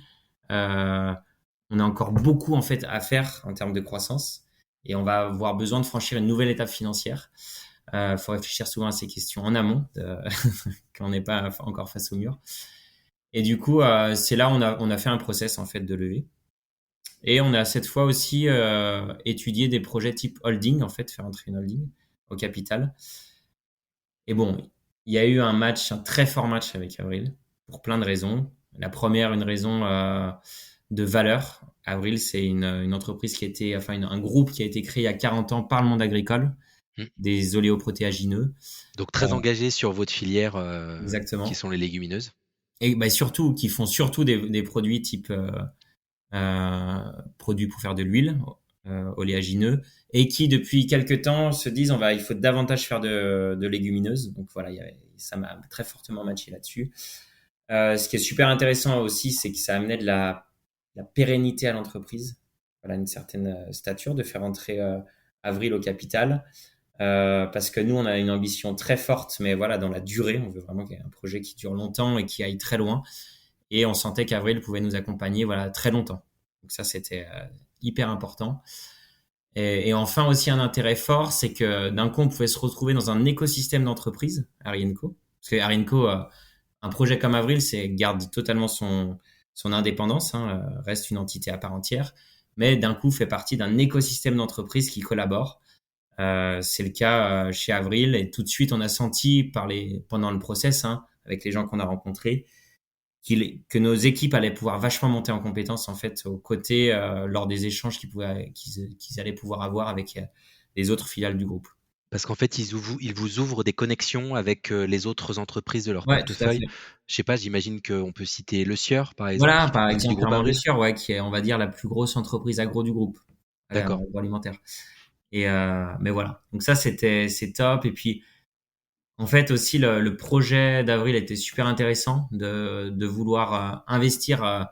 On a encore beaucoup en fait à faire en termes de croissance, et on va avoir besoin de franchir une nouvelle étape financière. Faut réfléchir souvent à ces questions en amont, quand on n'est pas encore face au mur. Et du coup, c'est là où on a fait un process en fait de levée. Et on a cette fois aussi étudié des projets type holding, en fait, faire entrer une holding au capital. Et bon, il y a eu un très fort match avec Avril, pour plein de raisons. La première, une raison de valeur. Avril, c'est une entreprise un groupe qui a été créé il y a 40 ans par le monde agricole, des oléoprotéagineux. Donc très engagé sur votre filière, qui Exactement. sont les légumineuses. Et bah, surtout, qui font surtout des produits type produits pour faire de l'huile, oléagineux, et qui depuis quelques temps se disent il faut davantage faire de légumineuses. Donc voilà, ça m'a très fortement matché là-dessus. Ce qui est super intéressant aussi, c'est que ça amenait de la pérennité à l'entreprise, voilà, une certaine stature, de faire entrer Avril au capital. Parce que nous, on a une ambition très forte, mais voilà, dans la durée, on veut vraiment qu'il y ait un projet qui dure longtemps et qui aille très loin. Et on sentait qu'Avril pouvait nous accompagner, voilà, très longtemps. Donc ça, c'était hyper important. Et enfin aussi un intérêt fort, c'est que d'un coup, on pouvait se retrouver dans un écosystème d'entreprise, Arienco. Parce que Arienco, un projet comme Avril, garde totalement son indépendance, reste une entité à part entière, mais d'un coup fait partie d'un écosystème d'entreprises qui collaborent. C'est le cas chez Avril, et tout de suite on a senti pendant le process, avec les gens qu'on a rencontrés, que nos équipes allaient pouvoir vachement monter en compétences en fait aux côtés lors des échanges qu'ils allaient pouvoir avoir avec les autres filiales du groupe. Parce qu'en fait, ils vous ouvrent des connexions avec les autres entreprises de leur Ouais, tout à portefeuille. fait. Je sais pas, j'imagine qu'on peut citer Le Sieur, par exemple, Voilà, qui fait par partie du exemple, groupe clairement Le Avril. Sieur, ouais, qui est, on va dire, la plus grosse entreprise agro du groupe, D'accord. agroalimentaire. Et mais voilà. Donc ça, c'est top. Et puis, en fait, aussi, le projet d'Avril était super intéressant de vouloir investir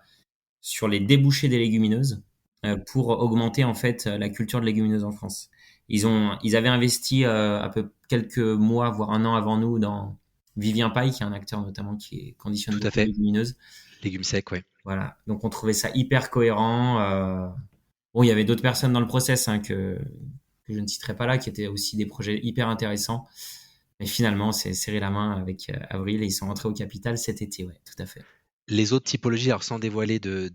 sur les débouchés des légumineuses pour augmenter en fait la culture de légumineuses en France. Ils avaient investi à peu quelques mois, voire un an avant nous, dans Vivien Paille, qui est un acteur notamment qui conditionne Tout à beaucoup de fait. légumineuses. Légumes secs, ouais. Voilà. Donc on trouvait ça hyper cohérent. Bon, il y avait d'autres personnes dans le process que je ne citerai pas là, qui étaient aussi des projets hyper intéressants. Mais finalement, c'est serré la main avec Avril et ils sont rentrés au capital cet été, ouais, tout à fait. Les autres typologies, alors sans dévoiler de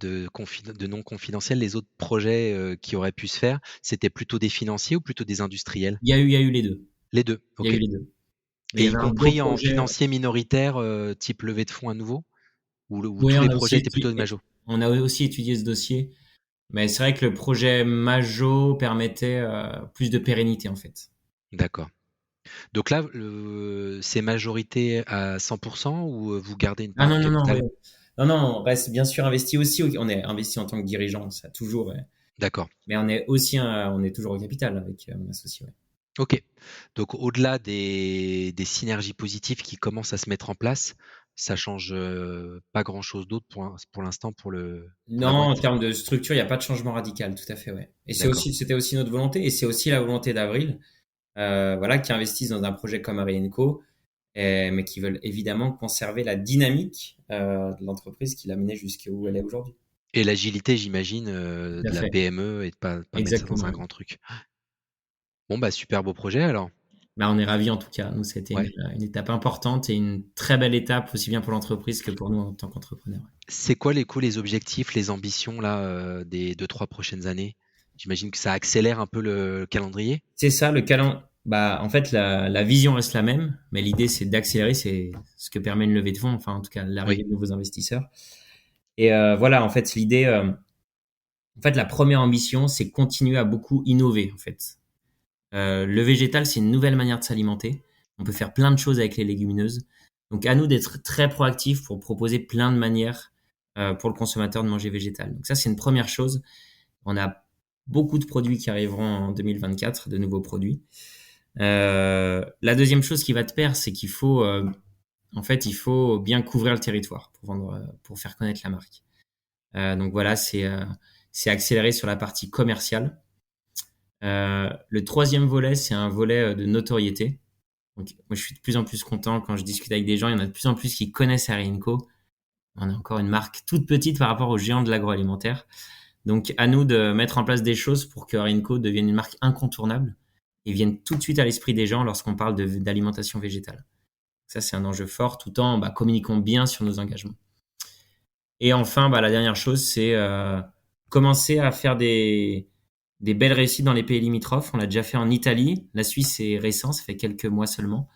non confidentiels, les autres projets qui auraient pu se faire, c'était plutôt des financiers ou plutôt des industriels? Il y a eu les deux. Les deux, Il y a ok. eu les deux. Mais il Et y y avait un beau compris en projet. financier minoritaire, type levée de fonds à nouveau? Ou Oui, tous les projets étaient plutôt de Majo? on a aussi étudié ce dossier. Mais c'est vrai que le projet Majo permettait plus de pérennité en fait. D'accord. Donc là, c'est majorité à 100% ou vous gardez une Ah part du non, non, non, capital? oui. Non, non, on reste bien sûr investi aussi. On est investi en tant que dirigeant, ça toujours. D'accord. Mais on est aussi, on est toujours au capital avec mon associé. Ouais. Ok. Donc au-delà des synergies positives qui commencent à se mettre en place, ça change pas grand-chose d'autre pour l'instant pour Non, la en boîte. termes de structure, il n'y a pas de changement radical, tout à fait, ouais. Et D'accord. c'était aussi notre volonté, et c'est aussi la volonté d'Avril, voilà, qui investissent dans un projet comme Arienco, mais qui veulent évidemment conserver la dynamique de l'entreprise qui l'a menée jusqu'où elle est aujourd'hui. Et l'agilité, j'imagine, Tout à de la fait. PME et de pas mettre ça dans Exactement. un Ouais. grand truc. Bon, bah super beau projet alors. Bah, on est ravis en tout cas. Nous, c'était Ouais. une étape importante et une très belle étape, aussi bien pour l'entreprise que pour nous en tant qu'entrepreneurs. C'est quoi les objectifs, les ambitions là des 2-3 prochaines années? J'imagine que ça accélère un peu le calendrier. C'est ça, le calendrier. Bah, en fait, la vision reste la même, mais l'idée, c'est d'accélérer. C'est ce que permet une levée de fonds, enfin, en tout cas, Oui. l'arrivée de nouveaux investisseurs. Et voilà, en fait, l'idée, en fait, la première ambition, c'est continuer à beaucoup innover, en fait. Le végétal, c'est une nouvelle manière de s'alimenter. On peut faire plein de choses avec les légumineuses. Donc, à nous d'être très proactifs pour proposer plein de manières pour le consommateur de manger végétal. Donc, ça, c'est une première chose. On a beaucoup de produits qui arriveront en 2024, de nouveaux produits. La deuxième chose qui va te perdre, c'est qu'il faut, en fait, il faut bien couvrir le territoire pour vendre, pour faire connaître la marque. Donc voilà, c'est accéléré sur la partie commerciale. Le troisième volet, c'est un volet de notoriété. Donc, moi, je suis de plus en plus content quand je discute avec des gens. Il y en a de plus en plus qui connaissent Arienco. On est encore une marque toute petite par rapport aux géants de l'agroalimentaire. Donc, à nous de mettre en place des choses pour que Arienco devienne une marque incontournable et vienne tout de suite à l'esprit des gens lorsqu'on parle d'alimentation végétale. Ça, c'est un enjeu fort, tout en communiquant bien sur nos engagements. Et enfin, la dernière chose, c'est commencer à faire des belles réussites dans les pays limitrophes. On l'a déjà fait en Italie. La Suisse, c'est récent, ça fait quelques mois seulement.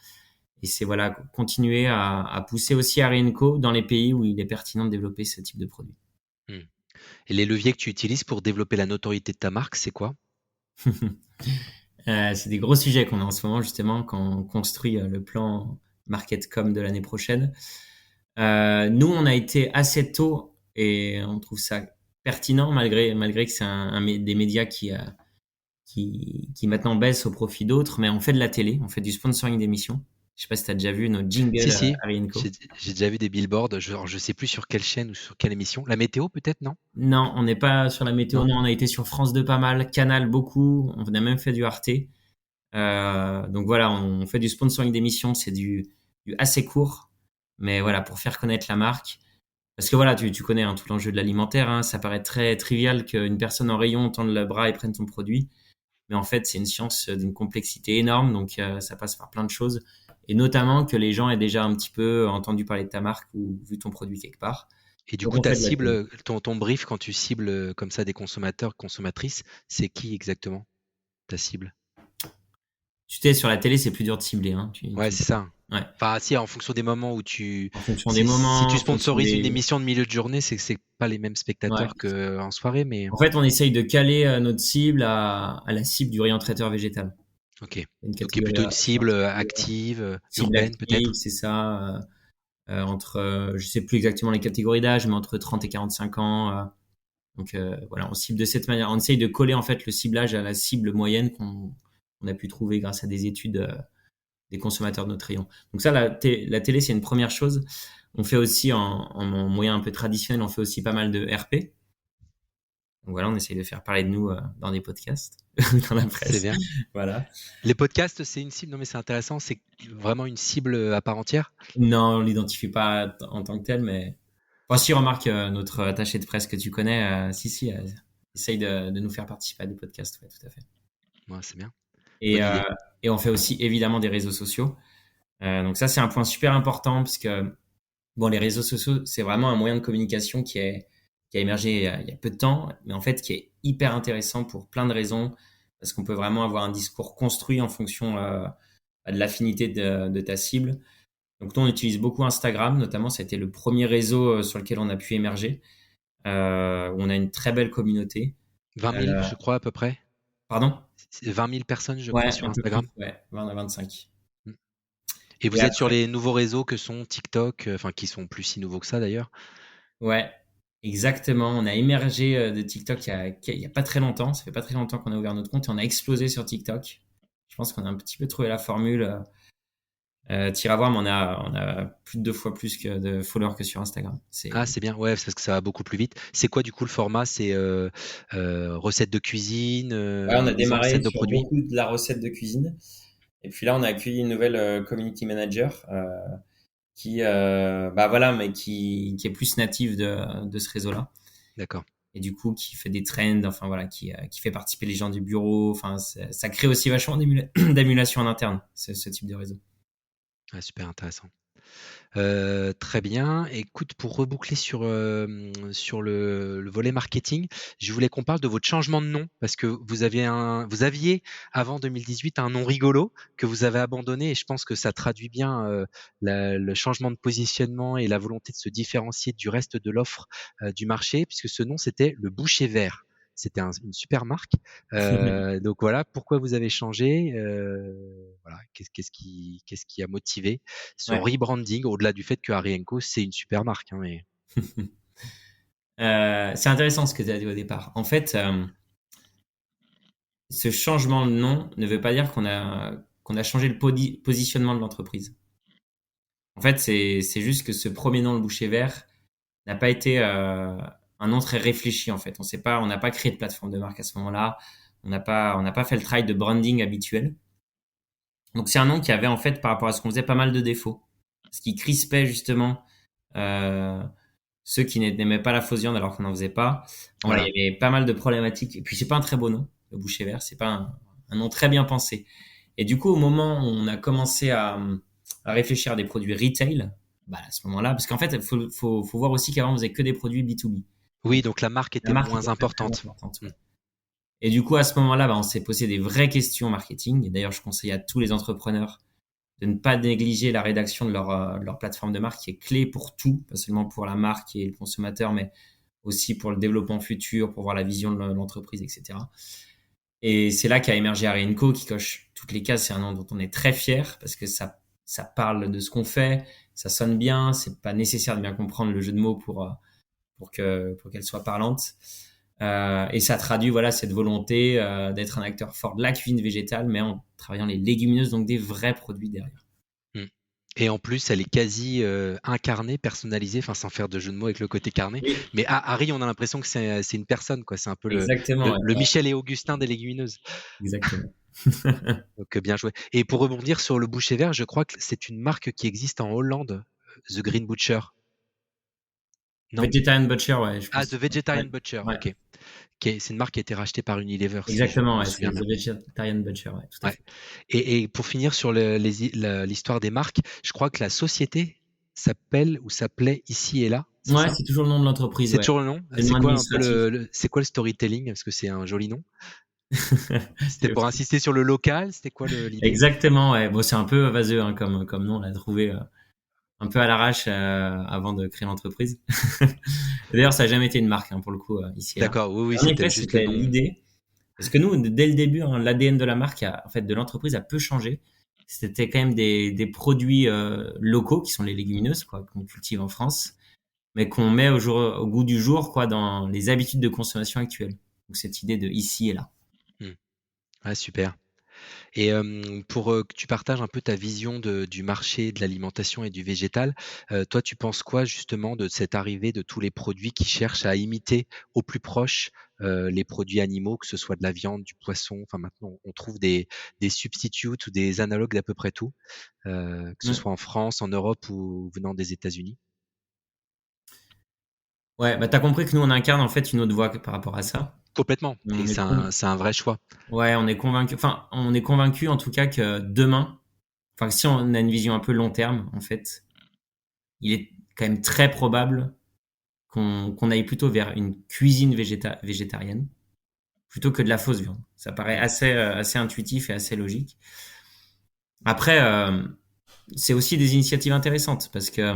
Et c'est voilà, continuer à pousser aussi Arienco dans les pays où il est pertinent de développer ce type de produit. Et les leviers que tu utilises pour développer la notoriété de ta marque, c'est quoi? C'est des gros sujets qu'on a en ce moment, justement, quand on construit le plan MarketCom de l'année prochaine. Nous, on a été assez tôt et on trouve ça pertinent, malgré que c'est des médias qui maintenant baissent au profit d'autres, mais on fait de la télé, on fait du sponsoring d'émissions. Je sais pas si tu as déjà vu nos jingles Si, Arienco. j'ai déjà vu des billboards, je sais plus sur quelle chaîne ou sur quelle émission. La météo peut-être, non? Non, on n'est pas sur la météo, Non? non, on a été sur France 2 pas mal, Canal beaucoup, on a même fait du Arte. Donc voilà, on fait du sponsoring d'émissions, c'est du assez court, mais voilà, pour faire connaître la marque. Parce que voilà, tu connais tout l'enjeu de l'alimentaire, hein, ça paraît très trivial qu'une personne en rayon tende le bras et prenne ton produit. Mais en fait, c'est une science d'une complexité énorme, donc ça passe par plein de choses. Et notamment que les gens aient déjà un petit peu entendu parler de ta marque ou vu ton produit quelque part. Et du Donc coup, on ta fait de la télé. cible, ton brief quand tu cibles comme ça des consommateurs, consommatrices, c'est qui exactement ta cible? Tu sais, sur la télé, c'est plus dur de cibler. Hein. Ouais, c'est ça. Ouais. Enfin, si, en fonction des moments où En fonction des si moments, tu en fonction sponsorises une des... émission de milieu de journée, c'est que c'est pas les mêmes Ouais. spectateurs qu'en soirée, mais En fait, on essaye de caler notre cible à la cible du rayon traiteur végétal. ok. Une Donc, il y a catégorie, plutôt une sur un cible catégorie, active, cible urbaine active, peut-être. c'est ça. Entre, je sais plus exactement les catégories d'âge, mais entre 30 et 45 ans. Donc voilà, on cible de cette manière. On essaye de coller en fait le ciblage à la cible moyenne qu'on a pu trouver grâce à des études des consommateurs de notre rayon. Donc ça, la télé, c'est une première chose. On fait aussi en moyen un peu traditionnel, on fait aussi pas mal de RP. Donc voilà, on essaye de faire parler de nous dans des podcasts, dans la C'est presse. bien. Voilà. Les podcasts, c'est une cible. Non, mais c'est intéressant. C'est vraiment une cible à part entière. Non, on l'identifie pas en tant que tel, mais enfin, si remarque notre attaché de presse que tu connais, si, essaye de nous faire participer à des podcasts, ouais, tout à fait. Ouais, c'est bien. Et, bonne euh, idée. et on fait aussi évidemment des réseaux sociaux. Donc ça, c'est un point super important parce que bon, les réseaux sociaux, c'est vraiment un moyen de communication qui a émergé il y a peu de temps, mais en fait qui est hyper intéressant pour plein de raisons, parce qu'on peut vraiment avoir un discours construit en fonction de l'affinité de ta cible. Donc nous, on utilise beaucoup Instagram, notamment, ça a été le premier réseau sur lequel on a pu émerger, où on a une très belle communauté. 20 000, Euh, je crois, à peu près. Pardon? C'est 20 000 personnes, je crois, Ouais, sur un peu plus, Instagram. ouais, 20 à 25. Mm. Et Et vous êtes sur après, les nouveaux réseaux que sont TikTok, enfin qui sont plus si nouveaux que ça d'ailleurs. ouais, exactement. On a émergé de TikTok il y a pas très longtemps. Ça fait pas très longtemps qu'on a ouvert notre compte et on a explosé sur TikTok. Je pense qu'on a un petit peu trouvé la formule. T'iras voir, mais on a plus de 2 fois plus de followers que sur Instagram. Ah, C'est, c'est bien, ouais, c'est parce que ça va beaucoup plus vite. C'est quoi du coup le format? C'est recettes de cuisine, ouais, on a mise en démarré scène de sur produits? beaucoup de la recette de cuisine. Et puis là, on a accueilli une nouvelle community manager bah voilà, mais qui est plus native de ce réseau-là. D'accord. Et du coup, qui fait des trends, enfin voilà, qui fait participer les gens du bureau. Enfin, ça crée aussi vachement d'émulation en interne, ce type de réseau. Ah, super intéressant. Très bien. Écoute, pour reboucler sur le volet marketing, je voulais qu'on parle de votre changement de nom parce que vous aviez avant 2018 un nom rigolo que vous avez abandonné et je pense que ça traduit bien le changement de positionnement et la volonté de se différencier du reste de l'offre du marché puisque ce nom c'était le Boucher Vert. C'était une super marque. Donc voilà, pourquoi vous avez changé voilà, qu'est-ce qui a motivé son Ouais. rebranding, au-delà du fait que Harry Co, c'est une super marque. Hein, mais... C'est intéressant ce que tu as dit au départ. En fait, ce changement de nom ne veut pas dire qu'on a changé le positionnement de l'entreprise. En fait, c'est juste que ce premier nom, le boucher vert, n'a pas été un nom très réfléchi en fait. On n'a pas créé de plateforme de marque à ce moment-là. On n'a pas fait le travail de branding habituel. Donc c'est un nom qui avait en fait par rapport à ce qu'on faisait pas mal de défauts, ce qui crispait justement euh, ceux qui n'aimaient pas la fausse viande alors qu'on n'en faisait pas. Bon, voilà, Voilà. il y avait pas mal de problématiques. Et puis c'est pas un très beau nom, le boucher vert. C'est pas un nom très bien pensé. Et du coup, au moment où on a commencé à réfléchir à des produits retail, bah à ce moment-là, parce qu'en fait, faut voir aussi qu'avant on faisait que des produits B2B. Oui, Donc donc la marque la était marque moins était très très importante. importante. Mm. Ouais. Et du coup, à ce moment-là, bah, on s'est posé des vraies questions marketing. Et d'ailleurs, je conseille à tous les entrepreneurs de ne pas négliger la rédaction de leur plateforme de marque qui est clé pour tout, pas seulement pour la marque et le consommateur, mais aussi pour le développement futur, pour voir la vision de l'entreprise, etc. Et c'est là qu'a émergé Harry Co, qui coche toutes les cases. C'est un nom dont on est très fier parce que ça parle de ce qu'on fait, ça sonne bien, c'est pas nécessaire de bien comprendre le jeu de mots pour qu'elle soit parlante. Et ça traduit voilà cette volonté d'être un acteur fort de la cuisine végétale, mais en travaillant les légumineuses, donc des vrais produits derrière. Mm. Et en plus, elle est quasi incarnée, personnalisée, enfin sans faire de jeu de mots avec le côté carné. Oui, Mais Harry, on a l'impression que c'est une personne, quoi. C'est un peu exactement, ouais, le Michel et Augustin des légumineuses. exactement. Donc bien joué. Et pour rebondir sur le boucher vert, je crois que c'est une marque qui existe en Hollande, The Green Butcher. Non? Vegetarian Butcher, ouais, je Ah, pense. The Ouais, Vegetarian Butcher, ouais, ok. C'est une marque qui a été rachetée par Unilever, si je exactement, me ouais, c'est souviens bien. The Vegetarian Butcher, ouais, tout à Ouais. fait. Et pour finir sur l'histoire des marques, je crois que la société s'appelle ou s'appelait Ici et Là, c'est Ouais, ça? c'est toujours le nom de l'entreprise, C'est ouais. toujours le nom? C'est le C'est nom quoi un peu administratif. c'est quoi le storytelling? Parce que c'est un joli nom. C'était C'est- pour insister sur le local? C'était quoi l'idée? Exactement, ouais. Bon, c'est un peu vaseux hein, comme nom, on l'a trouvé un peu à l'arrache avant de créer l'entreprise. D'ailleurs, ça n'a jamais été une marque hein, pour le coup ici et là. D'accord, oui, oui, En effet, c'était juste le c'était nom. l'idée. Parce que nous, dès le début, hein, l'ADN de la marque, en fait, de l'entreprise a peu changé. C'était quand même des produits locaux qui sont les légumineuses, quoi, qu'on cultive en France, mais qu'on met au goût du jour, quoi, dans les habitudes de consommation actuelles. Donc cette idée de ici et là. Hmm. Ah, super. Et pour que tu partages un peu ta vision du marché de l'alimentation et du végétal, toi, tu penses quoi justement de cette arrivée de tous les produits qui cherchent à imiter au plus proche les produits animaux, que ce soit de la viande, du poisson, enfin maintenant on trouve des substitutes ou des analogues d'à peu près tout, que ce Mm. soit en France, en Europe ou venant des États-Unis. Ouais, bah, tu as compris que nous, on incarne en fait une autre voie par rapport à ça. Complètement. Et On est c'est un vrai choix. Ouais, on est convaincu en tout cas que demain, enfin, si on a une vision un peu long terme, en fait, il est quand même très probable qu'on aille plutôt vers une cuisine végétarienne plutôt que de la fausse viande. Ça paraît assez intuitif et assez logique. Après, c'est aussi des initiatives intéressantes parce que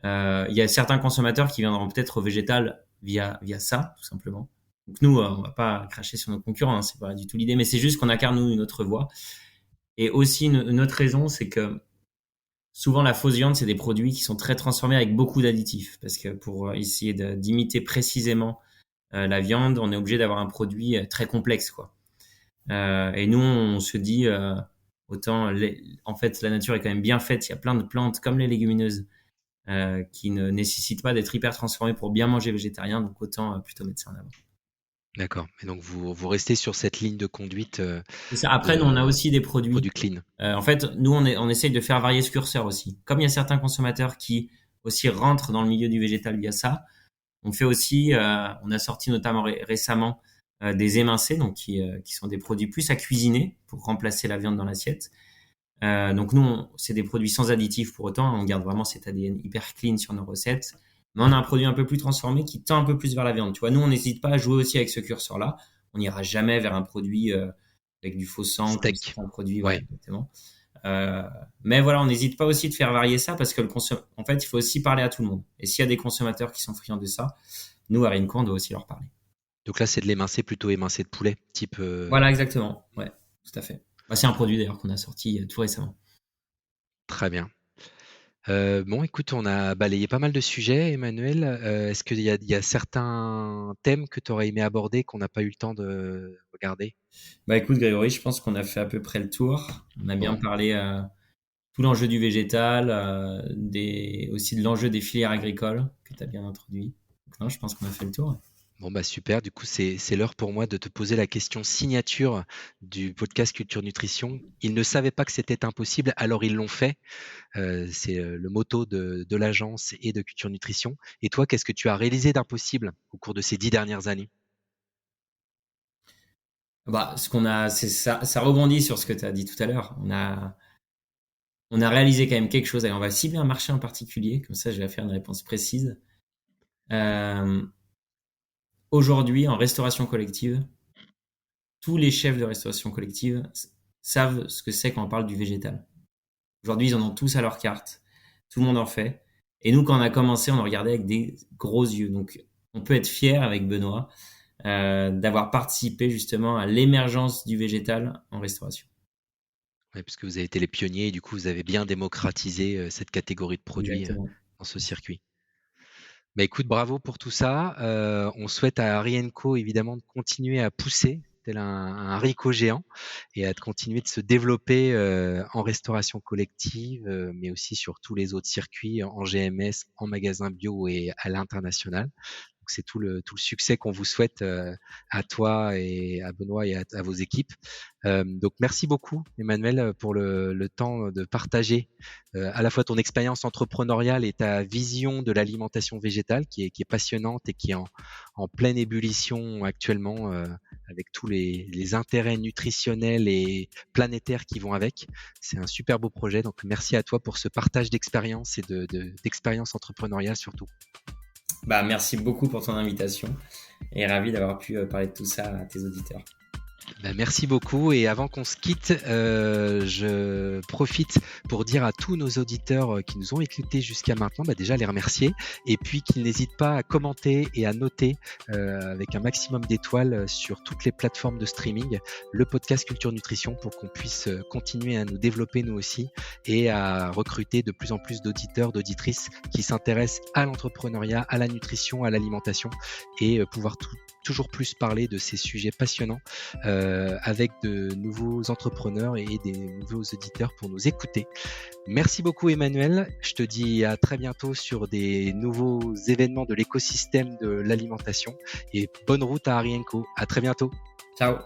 il y a certains consommateurs qui viendront peut-être au végétal via ça, tout simplement. Donc nous, on va pas cracher sur nos concurrents, hein, c'est pas du tout l'idée, mais c'est juste qu'on incarne nous une autre voie. Et aussi une autre raison, c'est que souvent la fausse viande, c'est des produits qui sont très transformés avec beaucoup d'additifs, parce que pour essayer d'imiter précisément la viande, on est obligé d'avoir un produit très complexe, quoi. Et nous, on se dit autant, en fait, la nature est quand même bien faite. Il y a plein de plantes comme les légumineuses qui ne nécessitent pas d'être hyper transformées pour bien manger végétarien, donc autant plutôt mettre ça en avant. D'accord. Et donc, vous restez sur cette ligne de conduite C'est ça. Après, nous, on a aussi des produits. clean. En fait, nous, on essaye de faire varier ce curseur aussi. Comme il y a certains consommateurs qui aussi rentrent dans le milieu du végétal via ça, on fait aussi, on a sorti notamment récemment des émincés, donc qui sont des produits plus à cuisiner pour remplacer la viande dans l'assiette. Donc nous, c'est des produits sans additifs pour autant, on garde vraiment cet ADN hyper clean sur nos recettes. Mais on a un produit un peu plus transformé qui tend un peu plus vers la viande. Tu vois, nous, on n'hésite pas à jouer aussi avec ce curseur-là. On n'ira jamais vers un produit avec du faux sang, comme Steak. certains produits. Ouais. Exactement. Mais voilà, on n'hésite pas aussi de faire varier ça parce que en fait, il faut aussi parler à tout le monde. Et s'il y a des consommateurs qui sont friands de ça, nous, à Rinco, on doit aussi leur parler. Donc là, c'est de l'émincé, plutôt émincé de poulet, type. Voilà, exactement. Ouais, tout à fait. Bah, c'est un produit d'ailleurs qu'on a sorti tout récemment. Très bien. Bon, écoute, on a balayé pas mal de sujets, Emmanuel. Est-ce qu'il y a certains thèmes que tu aurais aimé aborder qu'on n'a pas eu le temps de regarder? Bah écoute, Grégory, je pense qu'on a fait à peu près le tour. On a bien Bon, parlé tout l'enjeu du végétal, aussi de l'enjeu des filières agricoles que tu as bien introduit. Donc, non, je pense qu'on a fait le tour. bon bah super. Du coup, c'est l'heure pour moi de te poser la question signature du podcast Culture Nutrition. Ils ne savaient pas que c'était impossible, alors ils l'ont fait. C'est le motto de l'agence et de Culture Nutrition. Et toi, qu'est-ce que tu as réalisé d'impossible au cours de ces 10 dernières années? Bah, ce qu'on a, c'est ça, ça rebondit sur ce que tu as dit tout à l'heure. On a réalisé quand même quelque chose. Et on va cibler un marché en particulier, comme ça je vais faire une réponse précise. Aujourd'hui, en restauration collective, tous les chefs de restauration collective savent ce que c'est quand on parle du végétal. Aujourd'hui, ils en ont tous à leur carte. Tout le monde en fait. Et nous, quand on a commencé, on en regardait avec des gros yeux. Donc, on peut être fier avec Benoît d'avoir participé justement à l'émergence du végétal en restauration. Ouais, puisque vous avez été les pionniers et du coup, vous avez bien démocratisé cette catégorie de produits Exactement. dans ce circuit. Bah, écoute, bravo pour tout ça. On souhaite à Rienco évidemment de continuer à pousser tel un haricot géant et à continuer de se développer en restauration collective, mais aussi sur tous les autres circuits en GMS, en magasin bio et à l'international. Donc c'est tout le succès qu'on vous souhaite à toi et à Benoît et à vos équipes. Donc merci beaucoup Emmanuel pour le temps de partager à la fois ton expérience entrepreneuriale et ta vision de l'alimentation végétale qui est passionnante et qui est en pleine ébullition actuellement avec tous les intérêts nutritionnels et planétaires qui vont avec. C'est un super beau projet. Donc merci à toi pour ce partage d'expérience et d'expérience entrepreneuriale surtout. Bah, merci beaucoup pour ton invitation et ravi d'avoir pu parler de tout ça à tes auditeurs. Ben, merci beaucoup et avant qu'on se quitte, je profite pour dire à tous nos auditeurs qui nous ont écoutés jusqu'à maintenant, déjà les remercier et puis qu'ils n'hésitent pas à commenter et à noter avec un maximum d'étoiles sur toutes les plateformes de streaming le podcast Culture Nutrition pour qu'on puisse continuer à nous développer nous aussi et à recruter de plus en plus d'auditeurs, d'auditrices qui s'intéressent à l'entrepreneuriat, à la nutrition, à l'alimentation et pouvoir toujours plus parler de ces sujets passionnants avec de nouveaux entrepreneurs et des nouveaux auditeurs pour nous écouter. Merci beaucoup Emmanuel, je te dis à très bientôt sur des nouveaux événements de l'écosystème de l'alimentation et bonne route à Arienco, à très bientôt. Ciao.